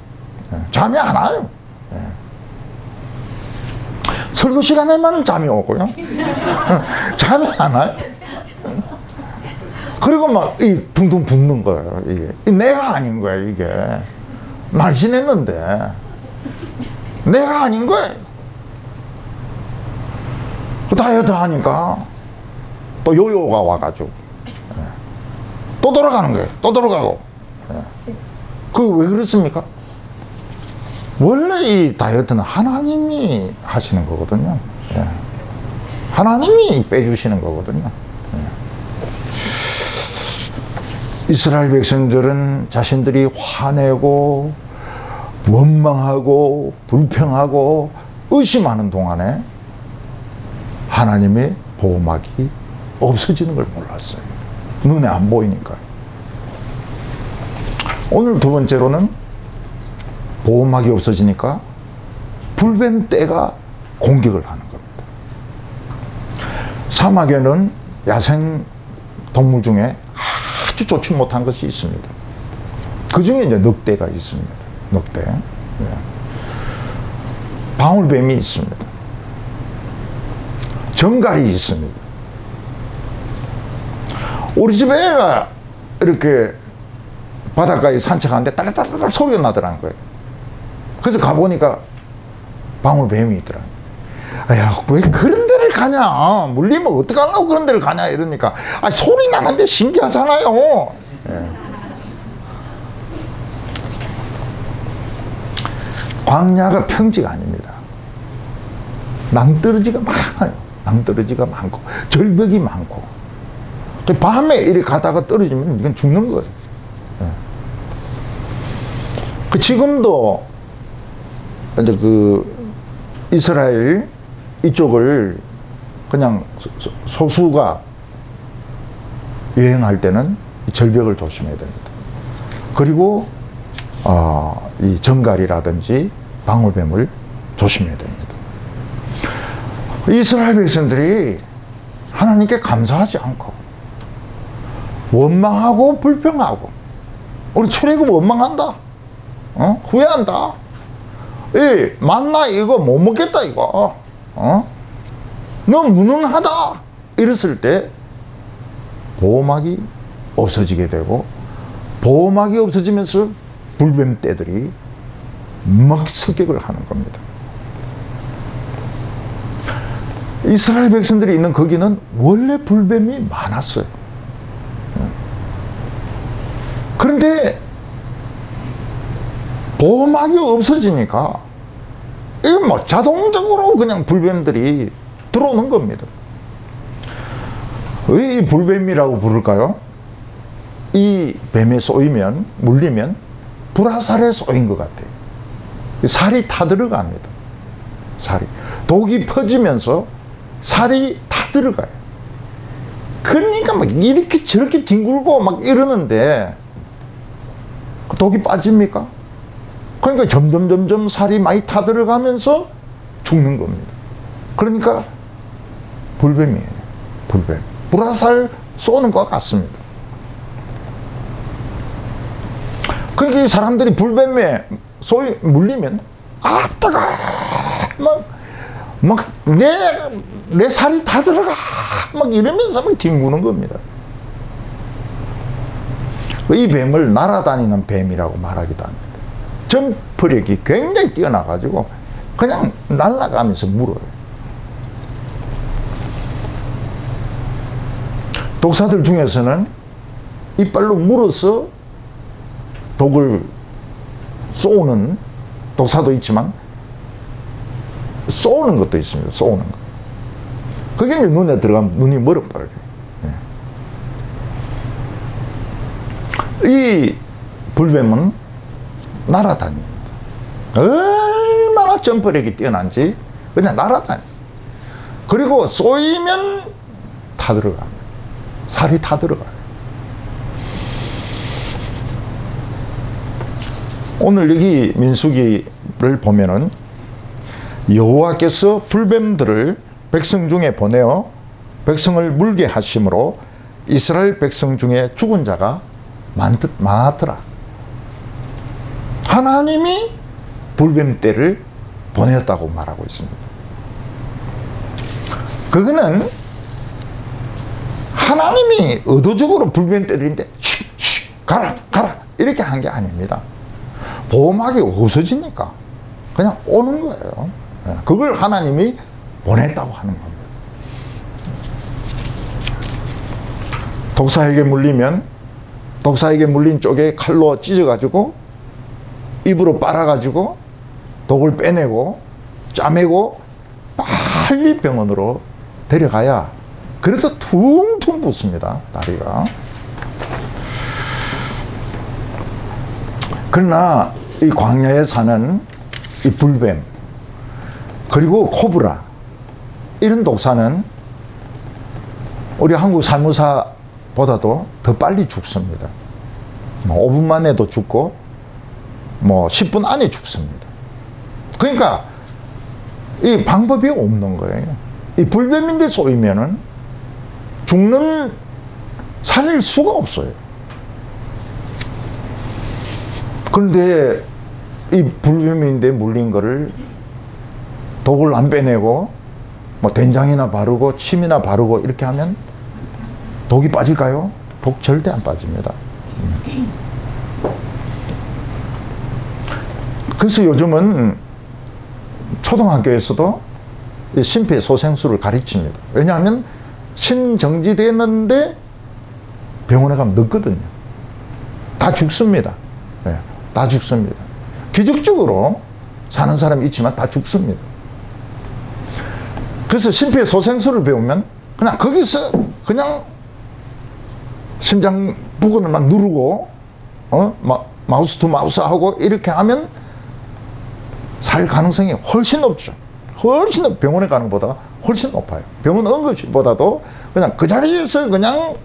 잠이 안 와요. 설교 시간에만 잠이 오고요. 잠이 안 와요. 그리고 막 이 둥둥 붓는 거예요. 이게 내가 아닌 거예요. 이게 날씬했는데 내가 아닌 거예요. 다이어트 하니까 또 요요가 와가지고 또 돌아가는 거예요. 또 돌아가고. 그 왜 그렇습니까? 원래 이 다이어트는 하나님이 하시는 거거든요. 하나님이 빼주시는 거거든요. 이스라엘 백성들은 자신들이 화내고 원망하고 불평하고 의심하는 동안에 하나님의 보호막이 없어지는 걸 몰랐어요. 눈에 안 보이니까. 오늘 두 번째로는 보호막이 없어지니까 불뱀떼가 공격을 하는 겁니다. 사막에는 야생 동물 중에 아주 좋지 못한 것이 있습니다. 그 중에 이제 늑대가 있습니다. 늑대. 방울뱀이 있습니다. 정갈이 있습니다. 우리 집 애가 이렇게 바닷가에 산책하는데 따라따라 소리가 나더라는 거예요. 그래서 가보니까 방울뱀이 있더라고요. 야, 왜 그런 데를 가냐? 물리면 어떡하려고 그런 데를 가냐? 이러니까, 소리 나는데 신기하잖아요. 광야가 평지가 아닙니다. 낭떠러지가 많아요. 낭떠러지가 많고, 절벽이 많고. 밤에 이렇게 가다가 떨어지면 이건 죽는 거예요. 지금도 이제 이스라엘 이쪽을 그냥 소수가 여행할 때는 절벽을 조심해야 됩니다. 그리고 이 정갈이라든지 방울뱀을 조심해야 됩니다. 이스라엘 백성들이 하나님께 감사하지 않고 원망하고 불평하고, 우리 출애굽 원망한다. 후회한다. 만나 이거 못 먹겠다 이거. 너 무능하다. 이랬을 때 보호막이 없어지게 되고, 보호막이 없어지면서 불뱀떼들이 막 습격을 하는 겁니다. 이스라엘 백성들이 있는 거기는 원래 불뱀이 많았어요. 그런데 보호막이 없어지니까 이거 뭐 자동적으로 그냥 불뱀들이 들어오는 겁니다. 왜 이 불뱀이라고 부를까요? 이 뱀에 쏘이면, 물리면 불화살에 쏘인 것 같아요. 살이 타들어갑니다. 살이. 독이 퍼지면서 살이 타들어가요. 그러니까 막 이렇게 저렇게 뒹굴고 막 이러는데 독이 빠집니까? 그러니까 점점 살이 많이 타들어가면서 죽는 겁니다. 그러니까 불뱀이에요. 불뱀. 불화살 쏘는 것 같습니다. 그러니까 이 사람들이 불뱀에 물리면, 따가! 막 내 살이 다 들어가 막 이러면서 막 뒹구는 겁니다. 이 뱀을 날아다니는 뱀이라고 말하기도 합니다. 점프력이 굉장히 뛰어나가지고 그냥 날아가면서 물어요. 독사들 중에서는 이빨로 물어서 독을 쏘는 독사도 있지만 쏘는 것도 있습니다. 쏘는 거. 그게 눈에 들어가면 눈이 멀어버려요. 이 불뱀은 날아다닙니다. 얼마나 점프력이 뛰어난지 그냥 날아다녀요. 그리고 쏘이면 타 들어갑니다. 살이 타 들어가요. 오늘 여기 민수기를 보면은 여호와께서 불뱀들을 백성 중에 보내어 백성을 물게 하심으로 이스라엘 백성 중에 죽은 자가 많았더라. 하나님이 불뱀떼를 보냈다고 말하고 있습니다. 그거는 하나님이 의도적으로 불뱀떼들인데 가라 이렇게 한 게 아닙니다. 보호막이 없어지니까 그냥 오는 거예요. 그걸 하나님이 보냈다고 하는 겁니다. 독사에게 물리면 독사에게 물린 쪽에 칼로 찢어가지고 입으로 빨아가지고 독을 빼내고 짜매고 빨리 병원으로 데려가야 그래도 퉁퉁 붓습니다. 다리가. 그러나 이 광야에 사는 이 불뱀 그리고 코브라 이런 독사는 우리 한국 살모사보다도 더 빨리 죽습니다. 뭐 5분 만에도 죽고 뭐 10분 안에 죽습니다. 그러니까 이 방법이 없는 거예요. 이 불뱀인데 쏘이면은 살릴 수가 없어요. 그런데 이 불뱀인데 물린 거를 독을 안 빼내고 뭐 된장이나 바르고 침이나 바르고 이렇게 하면 독이 빠질까요? 독 절대 안 빠집니다. 그래서 요즘은 초등학교에서도 심폐소생술을 가르칩니다. 왜냐하면 심정지되는데 병원에 가면 늦거든요. 다 죽습니다. 네, 다 죽습니다. 기적적으로 사는 사람이 있지만 다 죽습니다. 그래서 심폐소생술을 배우면 그냥 거기서 그냥 심장 부근을 막 누르고 마우스 투 마우스 하고 이렇게 하면 살 가능성이 훨씬 높죠. 훨씬 병원에 가는 것보다 훨씬 높아요. 병원 응급실보다도 그냥 그 자리에서 그냥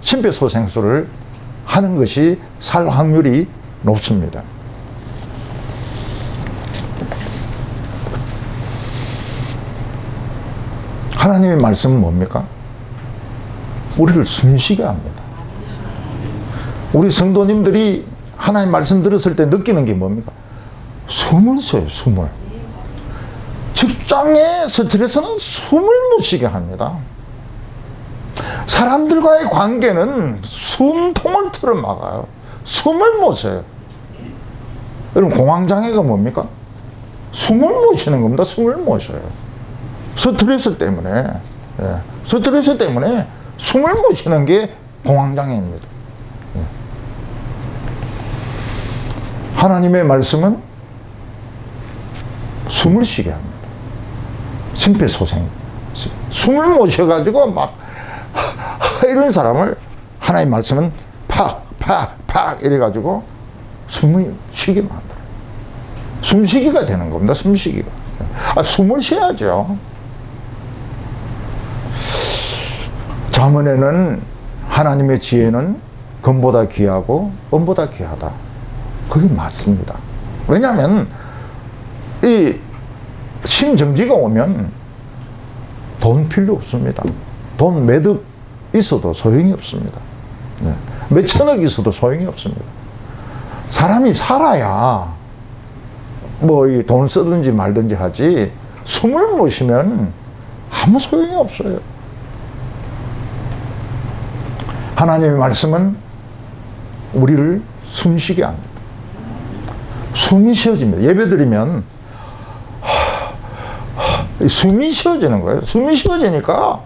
심폐소생술을 하는 것이 살 확률이 높습니다. 하나님의 말씀은 뭡니까? 우리를 숨쉬게 합니다. 우리 성도님들이 하나님 말씀 들었을 때 느끼는 게 뭡니까? 숨을 쉬어요, 숨을. 직장의 스트레스는 숨을 못 쉬게 합니다. 사람들과의 관계는 숨통을 틀어막아요. 숨을 못 쉬어요. 여러분, 공황장애가 뭡니까? 숨을 못 쉬는 겁니다. 숨을 못 쉬어요. 스트레스 때문에, 스트레스 때문에 숨을 못 쉬는 게 공황장애입니다. 하나님의 말씀은 숨을 쉬게 합니다. 심폐소생. 숨을 못 쉬어가지고 막 이런 사람을 하나님 말씀은 팍 이래가지고 숨을 쉬게 만들어요. 숨쉬기가 되는 겁니다. 숨쉬기가. 숨을 쉬어야죠. 잠언에는 하나님의 지혜는 금보다 귀하고 은보다 귀하다. 그게 맞습니다. 왜냐하면 이 심정지가 오면 돈 필요 없습니다. 돈 매득 있어도 소용이 없습니다. 몇 천억 있어도 소용이 없습니다. 사람이 살아야 뭐 이 돈을 쓰든지 말든지 하지 숨을 못 쉬면 아무 소용이 없어요. 하나님의 말씀은 우리를 숨쉬게 합니다. 숨이 쉬어집니다. 예배 드리면 숨이 쉬어지는 거예요. 숨이 쉬어지니까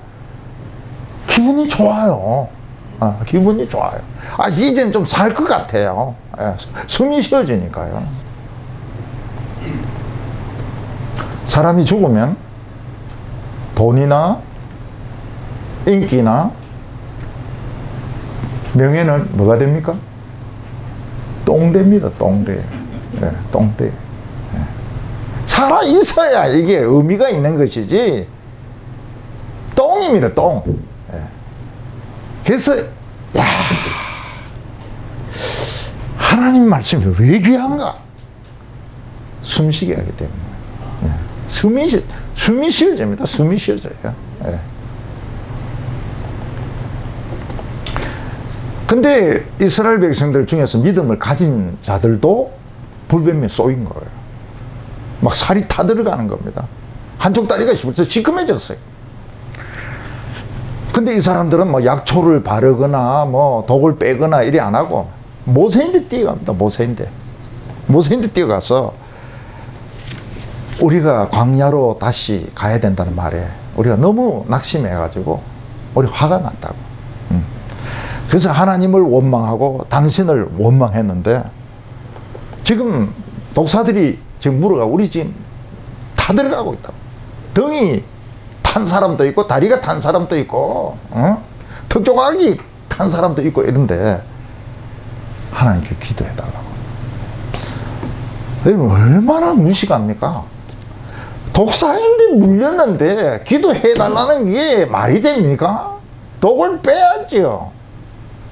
기분이 좋아요. 기분이 좋아요. 이젠 좀 살 것 같아요. 숨이 쉬어지니까요. 사람이 죽으면 돈이나 인기나 명예는 뭐가 됩니까? 똥됩니다. 똥돼. 똥돼. 살아 있어야 이게 의미가 있는 것이지 똥입니다. 똥. 그래서 하나님 말씀이 왜 귀한가? 숨쉬게 하기 때문에. 숨이 쉬어집니다. 숨이 쉬어져요. 근데 이스라엘 백성들 중에서 믿음을 가진 자들도 불뱀에 쏘인 거예요. 막 살이 타들어가는 겁니다. 한쪽 다리가 벌써 시커매졌어요. 근데 이 사람들은 뭐 약초를 바르거나 뭐 독을 빼거나 이래 안 하고 모세인데 뛰어갑니다. 모세인데 뛰어가서 우리가 광야로 다시 가야 된다는 말에 우리가 너무 낙심해가지고 우리 화가 났다고. 그래서 하나님을 원망하고 당신을 원망했는데 지금 독사들이 지금 물어가 우리 지금 타들어가고 있다고. 등이 탄 사람도 있고 다리가 탄 사람도 있고 턱조각이 탄 사람도 있고 이런데 하나님께 기도해달라고. 얼마나 무식합니까? 독사인데 물렸는데 기도해달라는 게 말이 됩니까? 독을 빼야죠.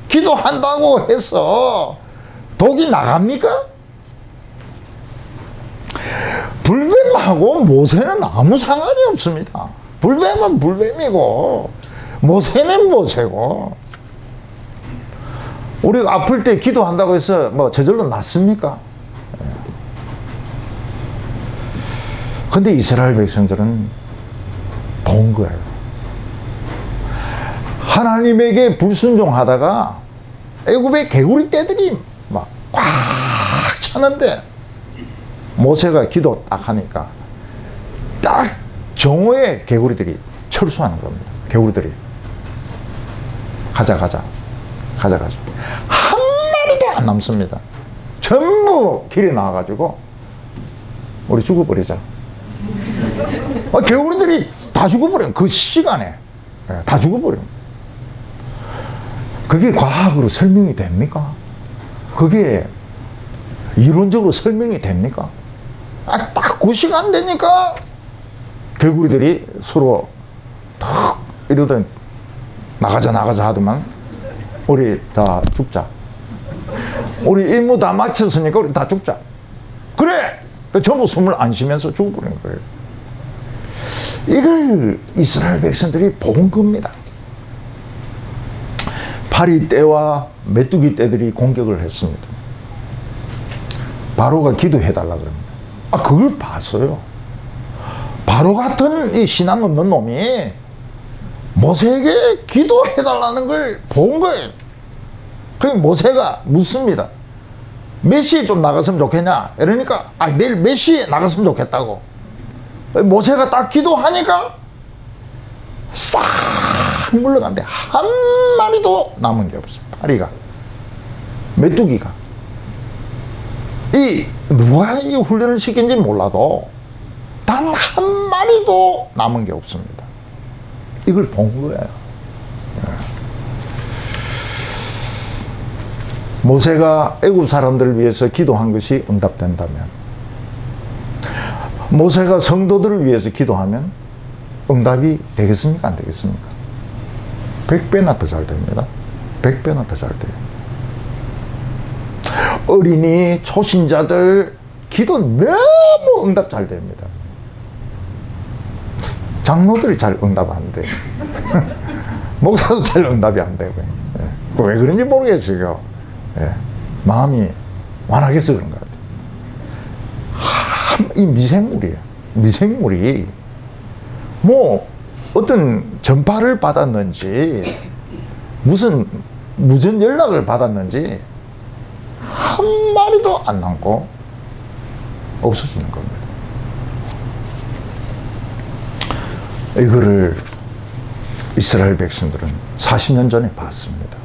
기도한다고 해서 독이 나갑니까? 불뱀하고 모세는 아무 상관이 없습니다. 불뱀은 불뱀이고 모세는 모세고. 우리가 아플 때 기도한다고 해서 뭐 저절로 낫습니까? 근데 이스라엘 백성들은 본 거예요. 하나님에게 불순종하다가 애굽의 개구리 떼들이 막 꽉 차는데 모세가 기도 딱 하니까 딱 정오에 개구리들이 철수하는 겁니다. 개구리들이 가자 한 마리도 안 남습니다. 전부 길에 나와가지고 우리 죽어버리자. 개구리들이 다 죽어버려요. 그 시간에 다 죽어버려요. 그게 과학으로 설명이 됩니까? 그게 이론적으로 설명이 됩니까? 딱 9시간 되니까 개구리들이 서로 탁 이러더니 나가자 하더만 우리 다 죽자. 우리 임무 다 마쳤으니까 우리 다 죽자. 그래! 전부 숨을 안 쉬면서 죽어버리는 거예요. 이걸 이스라엘 백성들이 본 겁니다. 파리 떼와 메뚜기 떼들이 공격을 했습니다. 바로가 기도해달라 그럽니다. 그걸 봤어요. 바로 같은 이 신앙 없는 놈이 모세에게 기도해달라는 걸 본 거예요. 그 모세가 묻습니다. 몇 시에 좀 나갔으면 좋겠냐? 이러니까 내일 몇 시에 나갔으면 좋겠다고. 모세가 딱 기도하니까 싹 물러간대. 한 마리도 남은 게 없어. 파리가, 메뚜기가. 누가 이 훈련을 시킨지 몰라도 단 한 마리도 남은 게 없습니다. 이걸 본 거예요. 모세가 애굽 사람들을 위해서 기도한 것이 응답된다면, 모세가 성도들을 위해서 기도하면 응답이 되겠습니까? 안 되겠습니까? 100배나 더 잘 됩니다. 100배나 더 잘 돼요. 어린이, 초신자들 기도 너무 응답 잘 됩니다. 장로들이 잘 응답 안 돼요. 목사도 잘 응답이 안 되고. 왜 그런지 모르겠어요. 마음이 완하게서 그런 것 같아요. 이 미생물이에요. 미생물이 뭐 어떤 전파를 받았는지 무슨 무전 연락을 받았는지 한 마리도 안 남고 없어지는 겁니다. 이거를 이스라엘 백성들은 40년 전에 봤습니다.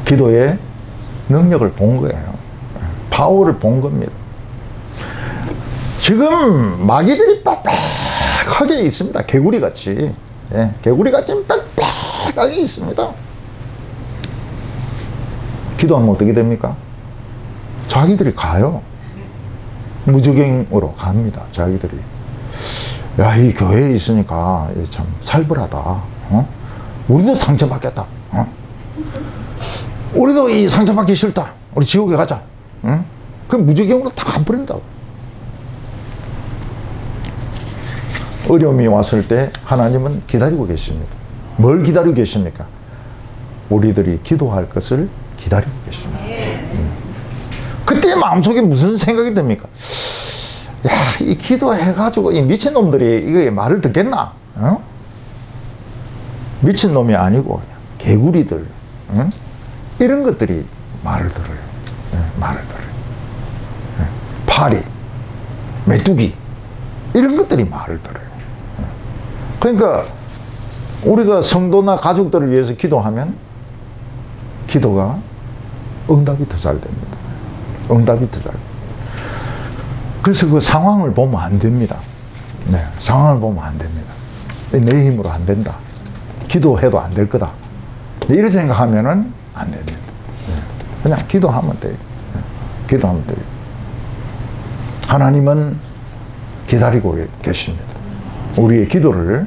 기도의 능력을 본 거예요. 파워를 본 겁니다. 지금 마귀들이 빽빽하게 있습니다. 개구리같이. 개구리같이 빽빽하게 있습니다. 기도하면 어떻게 됩니까? 자기들이 가요. 무적행으로 갑니다. 자기들이. 야, 이 교회에 있으니까 참 살벌하다. 우리도 상처받겠다. 우리도 이 상처받기 싫다. 우리 지옥에 가자. 그럼 무적행으로 다 안 버린다고. 어려움이 왔을 때 하나님은 기다리고 계십니다. 뭘 기다리고 계십니까? 우리들이 기도할 것을 기다리고 계십니다. 그때 마음속에 무슨 생각이 듭니까? 야, 이 기도해가지고 이 미친놈들이 이거 말을 듣겠나? 미친놈이 아니고 개구리들, 이런 것들이 말을 들어요. 말을 들어요. 파리, 메뚜기, 이런 것들이 말을 들어요. 그러니까 우리가 성도나 가족들을 위해서 기도하면 기도가 응답이 더 잘 됩니다. 응답이 더 잘 됩니다. 그래서 그 상황을 보면 안 됩니다. 네, 상황을 보면 안 됩니다. 내 힘으로 안 된다. 기도해도 안 될 거다. 이렇게 생각하면은 안 됩니다. 네, 그냥 기도하면 돼요. 네, 기도하면 돼요. 하나님은 기다리고 계십니다. 우리의 기도를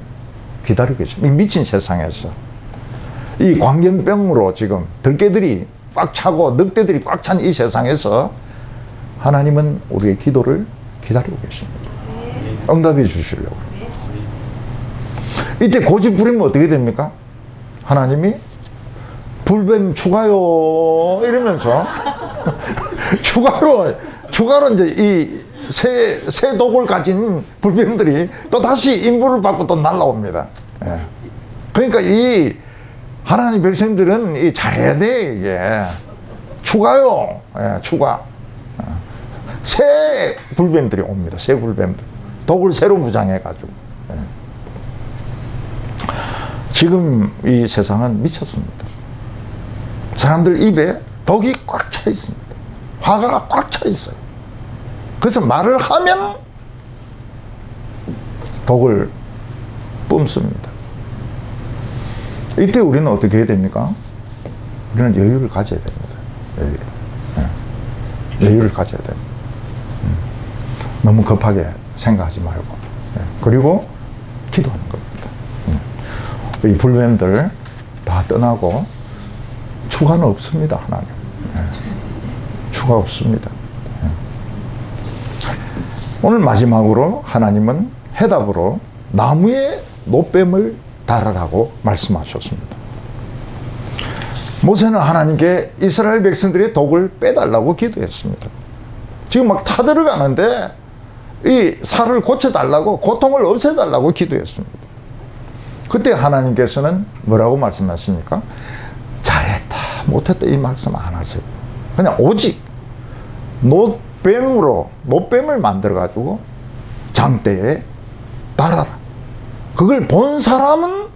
기다리고 계십니다. 이 미친 세상에서 이 광견병으로 지금 들개들이 꽉 차고 늑대들이 꽉 찬 이 세상에서 하나님은 우리의 기도를 기다리고 계십니다. 응답해 주시려고. 이때 고집 부리면 어떻게 됩니까? 하나님이 불뱀 추가요 이러면서 추가로 이제 이 새 독을 가진 불뱀들이 또 다시 인부를 받고 또 날아옵니다. 예. 그러니까 이 하나님 백성들은 이 잘해야 돼, 이게. 추가요. 예, 추가. 새 불뱀들이 옵니다. 새 불뱀들. 독을 새로 무장해가지고. 예. 지금 이 세상은 미쳤습니다. 사람들 입에 독이 꽉 차 있습니다. 화가 꽉 차 있어요. 그래서 말을 하면 독을 뿜습니다. 이때 우리는 어떻게 해야 됩니까? 우리는 여유를 가져야 됩니다. 여유를. 네. 여유를 가져야 됩니다. 너무 급하게 생각하지 말고. 네. 그리고 기도하는 겁니다. 이 불뱀들 다 떠나고 추가는 없습니다. 하나님. 네. 추가 없습니다. 네. 오늘 마지막으로 하나님은 해답으로 나무에 노뱀을 달아라고 말씀하셨습니다. 모세는 하나님께 이스라엘 백성들의 독을 빼달라고 기도했습니다. 지금 막 타들어가는데 이 살을 고쳐달라고, 고통을 없애달라고 기도했습니다. 그때 하나님께서는 뭐라고 말씀하십니까? 잘했다, 못했다 이 말씀 안 하세요. 그냥 오직 노뱀을 만들어가지고 장대에 달아라. 그걸 본 사람은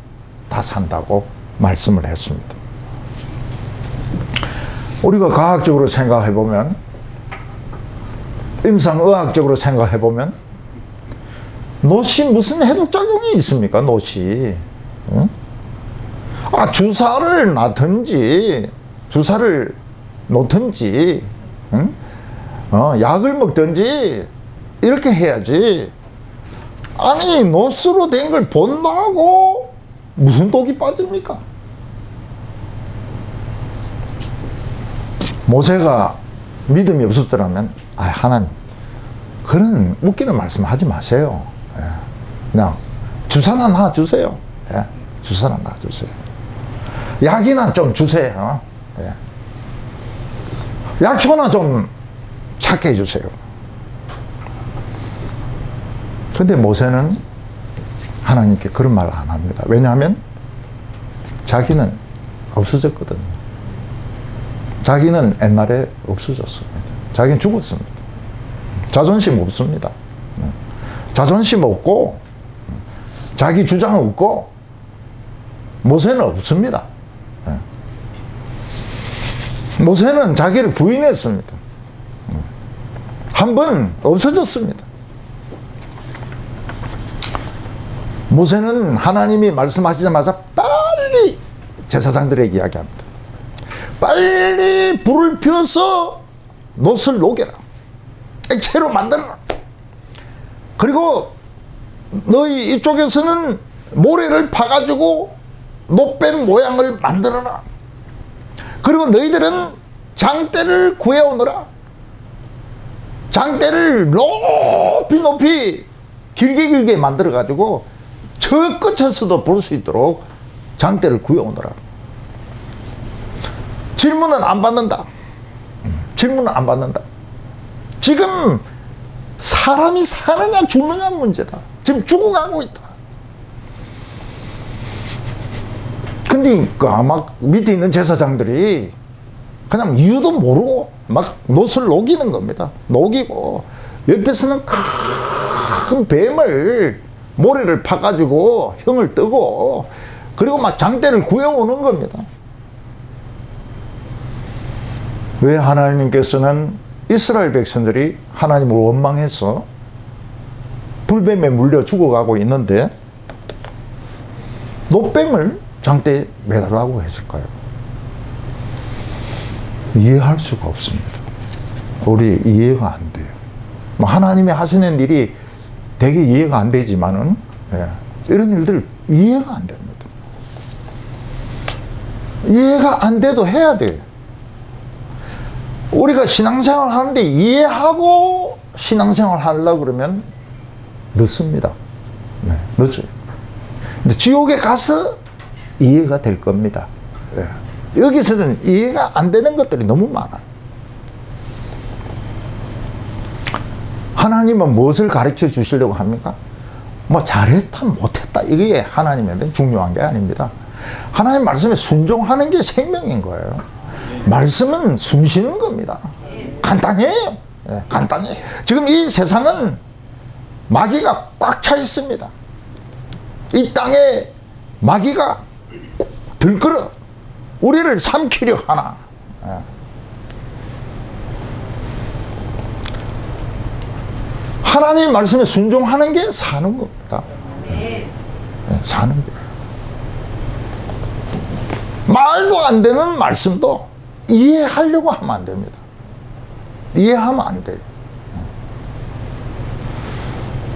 다 산다고 말씀을 했습니다. 우리가 과학적으로 생각해보면, 임상의학적으로 생각해보면, 노시 무슨 해독작용이 있습니까? 노시. 응? 주사를 놔든지, 주사를 놓든지, 응? 약을 먹든지, 이렇게 해야지. 아니, 노스로 된 걸 본다고 무슨 독이 빠집니까? 모세가 믿음이 없었더라면, 하나님, 그런 웃기는 말씀 하지 마세요. 예. 그냥 주사나 놔주세요. 예. 주사나 놔주세요. 약이나 좀 주세요. 예. 약초나 좀 찾게 해주세요. 근데 모세는 하나님께 그런 말을 안 합니다. 왜냐하면 자기는 없어졌거든요. 자기는 옛날에 없어졌습니다. 자기는 죽었습니다. 자존심 없습니다. 자존심 없고 자기 주장 없고 모세는 없습니다. 모세는 자기를 부인했습니다. 한번 없어졌습니다. 모세는 하나님이 말씀하시자마자 빨리 제사장들에게 이야기합니다. 빨리 불을 피워서 놋을 녹여라. 액체로 만들어라. 그리고 너희 이쪽에서는 모래를 파가지고 놋뱀 모양을 만들어라. 그리고 너희들은 장대를 구해오너라. 장대를 높이 높이 길게 만들어가지고 저 끝에서도 볼 수 있도록 장대를 구해오너라. 질문은 안 받는다. 질문은 안 받는다. 지금 사람이 사느냐 죽느냐 문제다. 지금 죽어가고 있다. 근데 막 밑에 있는 제사장들이 그냥 이유도 모르고 막 놋을 녹이는 겁니다. 녹이고 옆에서는 큰 뱀을 모래를 파가지고 형을 뜨고 그리고 막 장대를 구해오는 겁니다. 왜 하나님께서는 이스라엘 백성들이 하나님을 원망해서 불뱀에 물려 죽어가고 있는데 놋뱀을 장대에 매달라고 했을까요? 이해할 수가 없습니다. 우리 이해가 안 돼요. 하나님이 하시는 일이 되게 이해가 안 되지만은 이런 일들 이해가 안 됩니다. 이해가 안 돼도 해야 돼요. 우리가 신앙생활 하는데 이해하고 신앙생활 하려고 그러면 늦습니다. 네, 늦어요. 근데 지옥에 가서 이해가 될 겁니다. 여기서는 이해가 안 되는 것들이 너무 많아요. 하나님은 무엇을 가르쳐 주시려고 합니까? 뭐 잘했다 못했다 이게 하나님한테는 중요한 게 아닙니다. 하나님 말씀에 순종하는 게 생명인 거예요. 말씀은 숨쉬는 겁니다. 간단해요. 네, 간단해요. 지금 이 세상은 마귀가 꽉 차 있습니다. 이 땅에 마귀가 들끓어 우리를 삼키려 하나. 하나님 말씀에 순종하는 게 사는 겁니다. 사는 거예요. 말도 안 되는 말씀도 이해하려고 하면 안 됩니다. 이해하면 안 돼요.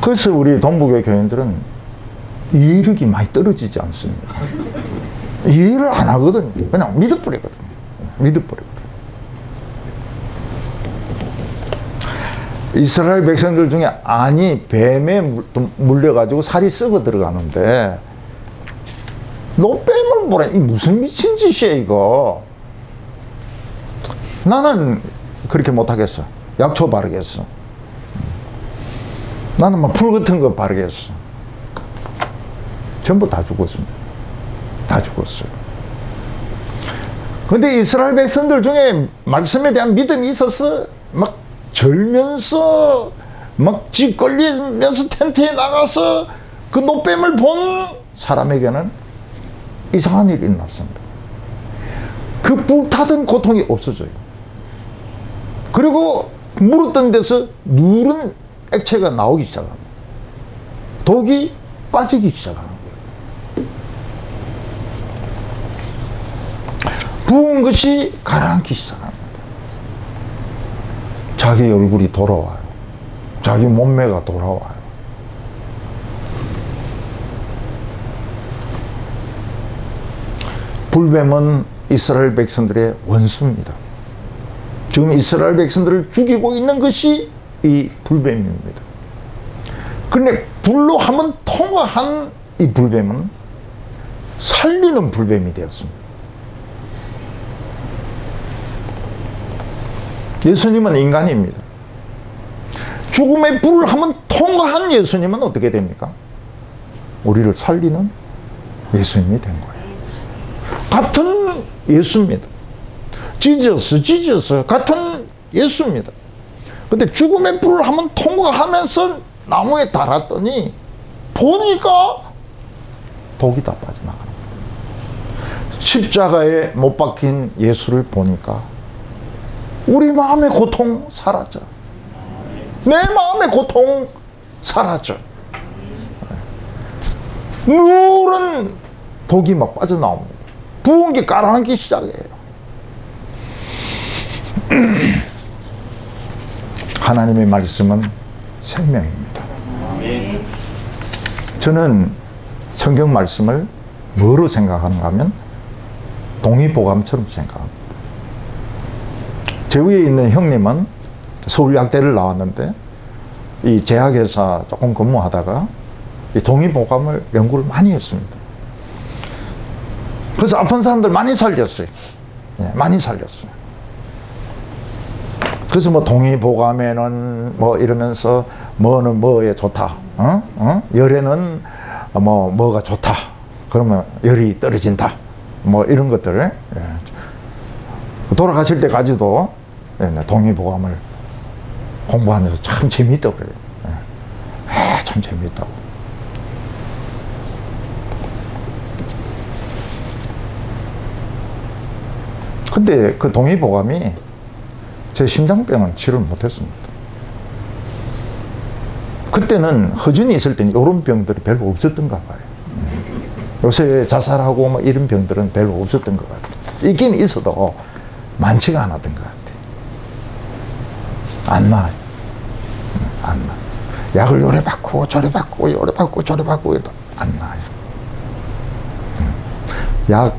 그래서 우리 동부교회 교인들은 이해력이 많이 떨어지지 않습니까? 이해를 안 하거든요. 그냥 믿어버리거든요. 믿어버리거든요. 이스라엘 백성들 중에 안이 뱀에 물려가지고 살이 썩어 들어가는데 놋뱀을 보라. 이 무슨 미친 짓이야 이거. 나는 그렇게 못하겠어. 약초 바르겠어. 나는 막 풀 같은 거 바르겠어. 전부 다 죽었습니다. 다 죽었어요. 근데 이스라엘 백성들 중에 말씀에 대한 믿음이 있어서 막 절면서 막 찌걸리면서 텐트에 나가서 그 놋뱀을 본 사람에게는 이상한 일이 일어났습니다. 그 불타던 고통이 없어져요. 그리고 물었던 데서 누런 액체가 나오기 시작합니다. 독이 빠지기 시작하는 거예요. 부은 것이 가라앉기 시작합니다. 자기 얼굴이 돌아와요. 자기 몸매가 돌아와요. 불뱀은 이스라엘 백성들의 원수입니다. 지금 이스라엘 백성들을 죽이고 있는 것이 이 불뱀입니다. 그런데 불로 한번 통과한 이 불뱀은 살리는 불뱀이 되었습니다. 예수님은 인간입니다. 죽음의 불을 한번 통과한 예수님은 어떻게 됩니까? 우리를 살리는 예수님이 된 거예요. 같은 예수입니다. 지저스 같은 예수입니다. 근데 죽음의 불을 한번 통과하면서 나무에 달았더니 보니까 독이 다 빠져나가는 거예요. 십자가에 못 박힌 예수를 보니까 우리 마음의 고통 사라져. 내 마음의 고통 사라져. 누런 독이 막 빠져나옵니다. 부은 게 가라앉기 시작해요. 하나님의 말씀은 생명입니다. 저는 성경 말씀을 뭐로 생각하는가 하면 동의보감처럼 생각합니다. 제 위에 있는 형님은 서울약대를 나왔는데 이 제약회사 조금 근무하다가 이 동의보감을 연구를 많이 했습니다. 그래서 아픈 사람들 많이 살렸어요. 예, 많이 살렸어요. 그래서 뭐 동의보감에는 뭐 이러면서 뭐는 뭐에 좋다. 열에는 뭐가 좋다. 그러면 열이 떨어진다. 뭐 이런 것들. 예. 돌아가실 때까지도 동의보감을 공부하면서 참 재미있다고 그래요. 예. 참 재미있다고. 근데 그 동의보감이 제 심장병은 치료를 못했습니다. 그때는 허준이 있을 때는 이런 병들이 별로 없었던가 봐요. 요새 자살하고 뭐 이런 병들은 별로 없었던 것 같아요. 있긴 있어도 많지가 않았던 것 같아요. 안 나아요. 안 나. 약을 요래 받고 저래 받고 요래 받고 저래 받고 해도 안 나아요. 약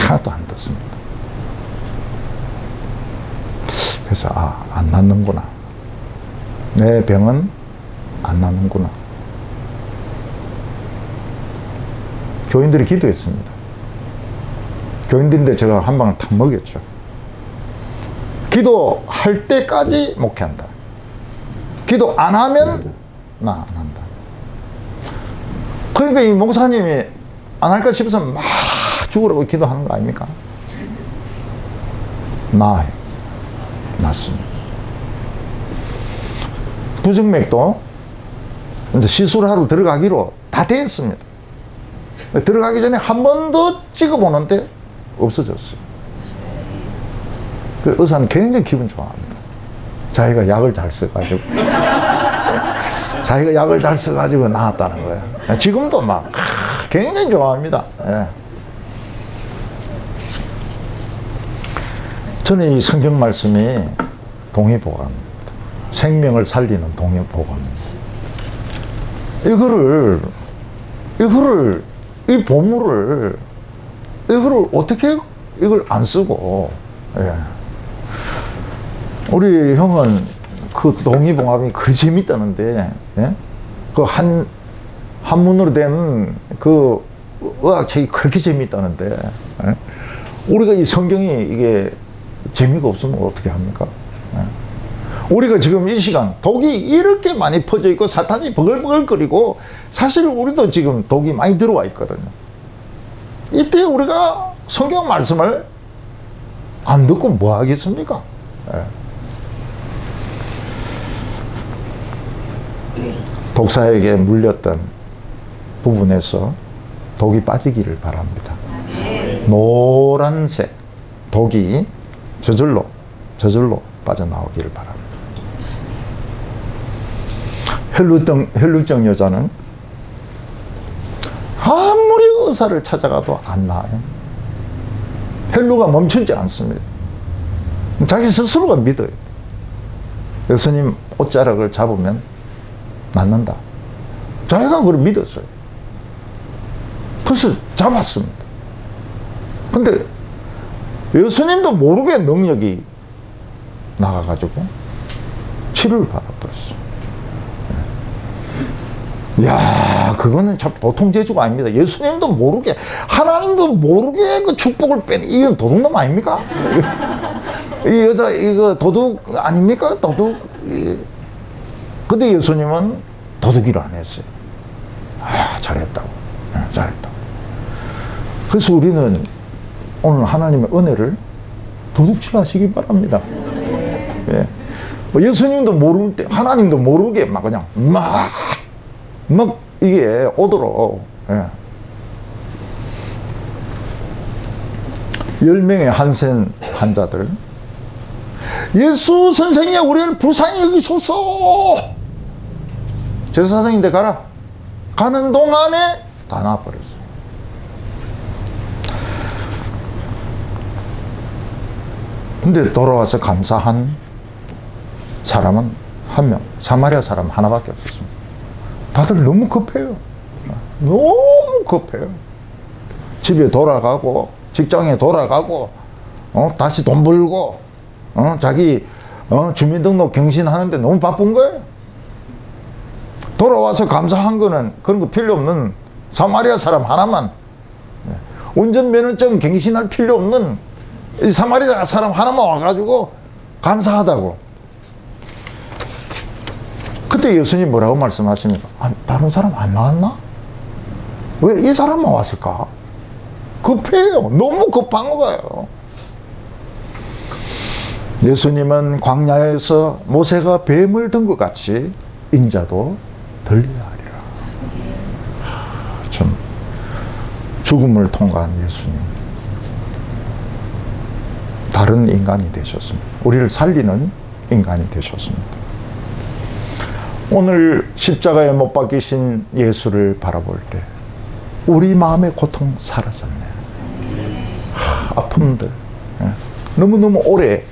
하나도 안 떴습니다. 그래서 안 낫는구나. 내 병은 안 낫는구나. 교인들이 기도했습니다. 교인들인데 제가 한 방을 탁 먹였죠. 기도할 때까지 목회한다. 기도 안 하면 나 안 한다. 그러니까 이 목사님이 안 할까 싶어서 막 죽으라고 기도하는 거 아닙니까? 나아요. 낫습니다. 부정맥도 이제 시술하러 들어가기로 다 됐습니다. 들어가기 전에 한 번 더 찍어보는데 없어졌어요. 그 의사는 굉장히 기분 좋아합니다. 자기가 약을 잘 써가지고 자기가 약을 잘 써가지고 나았다는 거예요. 지금도 막 굉장히 좋아합니다. 예. 저는 이 성경 말씀이 동의보감입니다. 생명을 살리는 동의보감입니다. 이 보물을 어떻게 이걸 안 쓰고, 예. 우리 형은 그 동의보감이 그리 재밌다는데, 예? 그 한문으로 된 그 의학책이 그렇게 재밌다는데, 예? 우리가 이 성경이 이게 재미가 없으면 어떻게 합니까? 예? 우리가 지금 이 시간 독이 이렇게 많이 퍼져 있고 사탄이 버글버글거리고 사실 우리도 지금 독이 많이 들어와 있거든요. 이때 우리가 성경 말씀을 안 듣고 뭐 하겠습니까? 예. 독사에게 물렸던 부분에서 독이 빠지기를 바랍니다. 노란색 독이 저절로 빠져나오기를 바랍니다. 혈루증 여자는 아무리 의사를 찾아가도 안 나아요. 혈루가 멈추지 않습니다. 자기 스스로가 믿어요. 예수님 옷자락을 잡으면 낫는다. 자기가 그걸 믿었어요. 그래서 잡았습니다. 근데 예수님도 모르게 능력이 나가가지고 치료를 받아버렸어요. 이야, 그거는 참 보통 재주가 아닙니다. 예수님도 모르게, 하나님도 모르게 그 축복을 빼니, 이건 도둑놈 아닙니까? 이 여자, 이거 도둑 아닙니까? 도둑. 근데 예수님은 도둑이를 안 했어요. 잘했다고. 잘했다고. 그래서 우리는 오늘 하나님의 은혜를 도둑질하시기 바랍니다. 예. 예수님도 모를 때, 하나님도 모르게 막 그냥 막 이게 오도록. 예. 10명의 한센 환자들, 예수 선생님 우리를 불쌍히 여기소서. 제사장인데 가라. 가는 동안에 다 나와버렸어요. 근데 돌아와서 감사한 사람은 한 명, 사마리아 사람 하나밖에 없었습니다. 다들 너무 급해요. 너무 급해요. 집에 돌아가고 직장에 돌아가고 다시 돈 벌고 자기 주민등록 갱신하는데 너무 바쁜 거예요. 돌아와서 감사한 거는 그런 거 필요 없는 사마리아 사람 하나만, 운전면허증 갱신할 필요 없는 이 사마리아 사람 하나만 와가지고 감사하다고. 그때 예수님 뭐라고 말씀하십니까? 다른 사람 안 나왔나? 왜 이 사람만 왔을까? 급해요. 너무 급한 거예요. 예수님은 광야에서 모세가 뱀을 든 것 같이 인자도 들려야 하리라. 참 죽음을 통과한 예수님, 다른 인간이 되셨습니다. 우리를 살리는 인간이 되셨습니다. 오늘 십자가에 못 박히신 예수를 바라볼 때 우리 마음의 고통 사라졌네. 아픔들, 너무너무 오래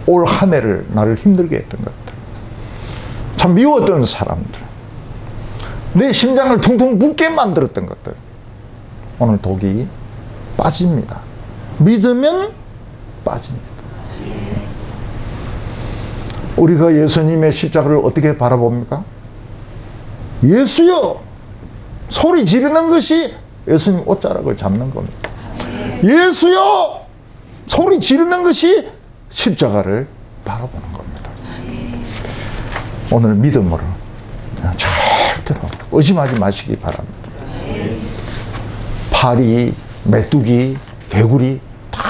올 한 해를 나를 힘들게 했던 것들, 참 미웠던 사람들, 내 심장을 퉁퉁 붓게 만들었던 것들, 오늘 독이 빠집니다. 믿으면 빠집니다. 우리가 예수님의 십자가를 어떻게 바라봅니까? 예수여! 소리 지르는 것이 예수님 옷자락을 잡는 겁니다. 예수여! 소리 지르는 것이 십자가를 바라보는 겁니다. 오늘 믿음으로 절대로 의심하지 마시기 바랍니다. 파리, 메뚜기, 개구리 다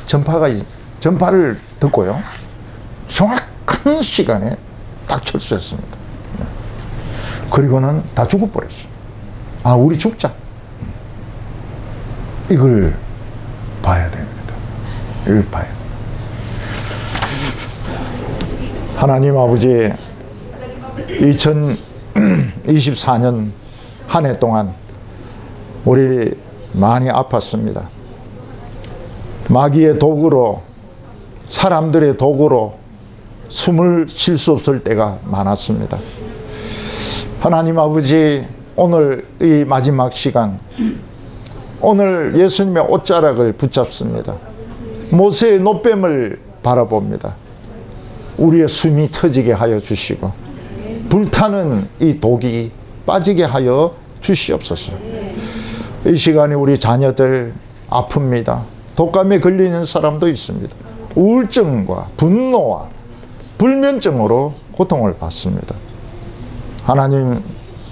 전파를 듣고요, 정확한 시간에 딱 철수했습니다. 그리고는 다 죽어버렸어요. 우리 죽자. 이걸 봐야 됩니다. 이걸 봐야 됩니다. 하나님 아버지, 2024년 한 해 동안 우리 많이 아팠습니다. 마귀의 도구로, 사람들의 도구로 숨을 쉴 수 없을 때가 많았습니다. 하나님 아버지, 오늘 이 마지막 시간, 오늘 예수님의 옷자락을 붙잡습니다. 모세의 노뱀을 바라봅니다. 우리의 숨이 터지게 하여 주시고 불타는 이 독이 빠지게 하여 주시옵소서. 이 시간에 우리 자녀들 아픕니다. 독감에 걸리는 사람도 있습니다. 우울증과 분노와 불면증으로 고통을 받습니다. 하나님,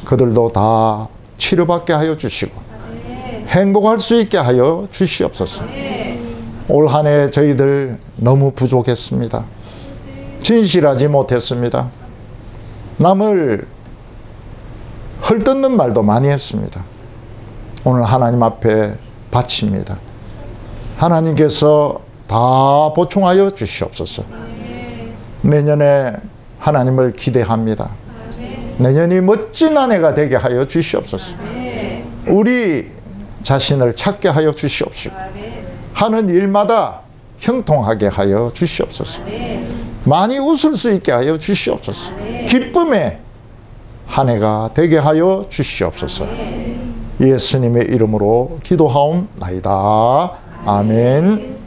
그들도 다 치료받게 하여 주시고 행복할 수 있게 하여 주시옵소서. 올 한 해 저희들 너무 부족했습니다. 진실하지 못했습니다. 남을 헐뜯는 말도 많이 했습니다. 오늘 하나님 앞에 바칩니다. 하나님께서 다 보충하여 주시옵소서. 내년에 하나님을 기대합니다. 내년이 멋진 한 해가 되게 하여 주시옵소서. 우리 자신을 찾게 하여 주시옵시고 하는 일마다 형통하게 하여 주시옵소서. 많이 웃을 수 있게 하여 주시옵소서. 기쁨의 한 해가 되게 하여 주시옵소서. 예수님의 이름으로 기도하옵나이다. 아멘.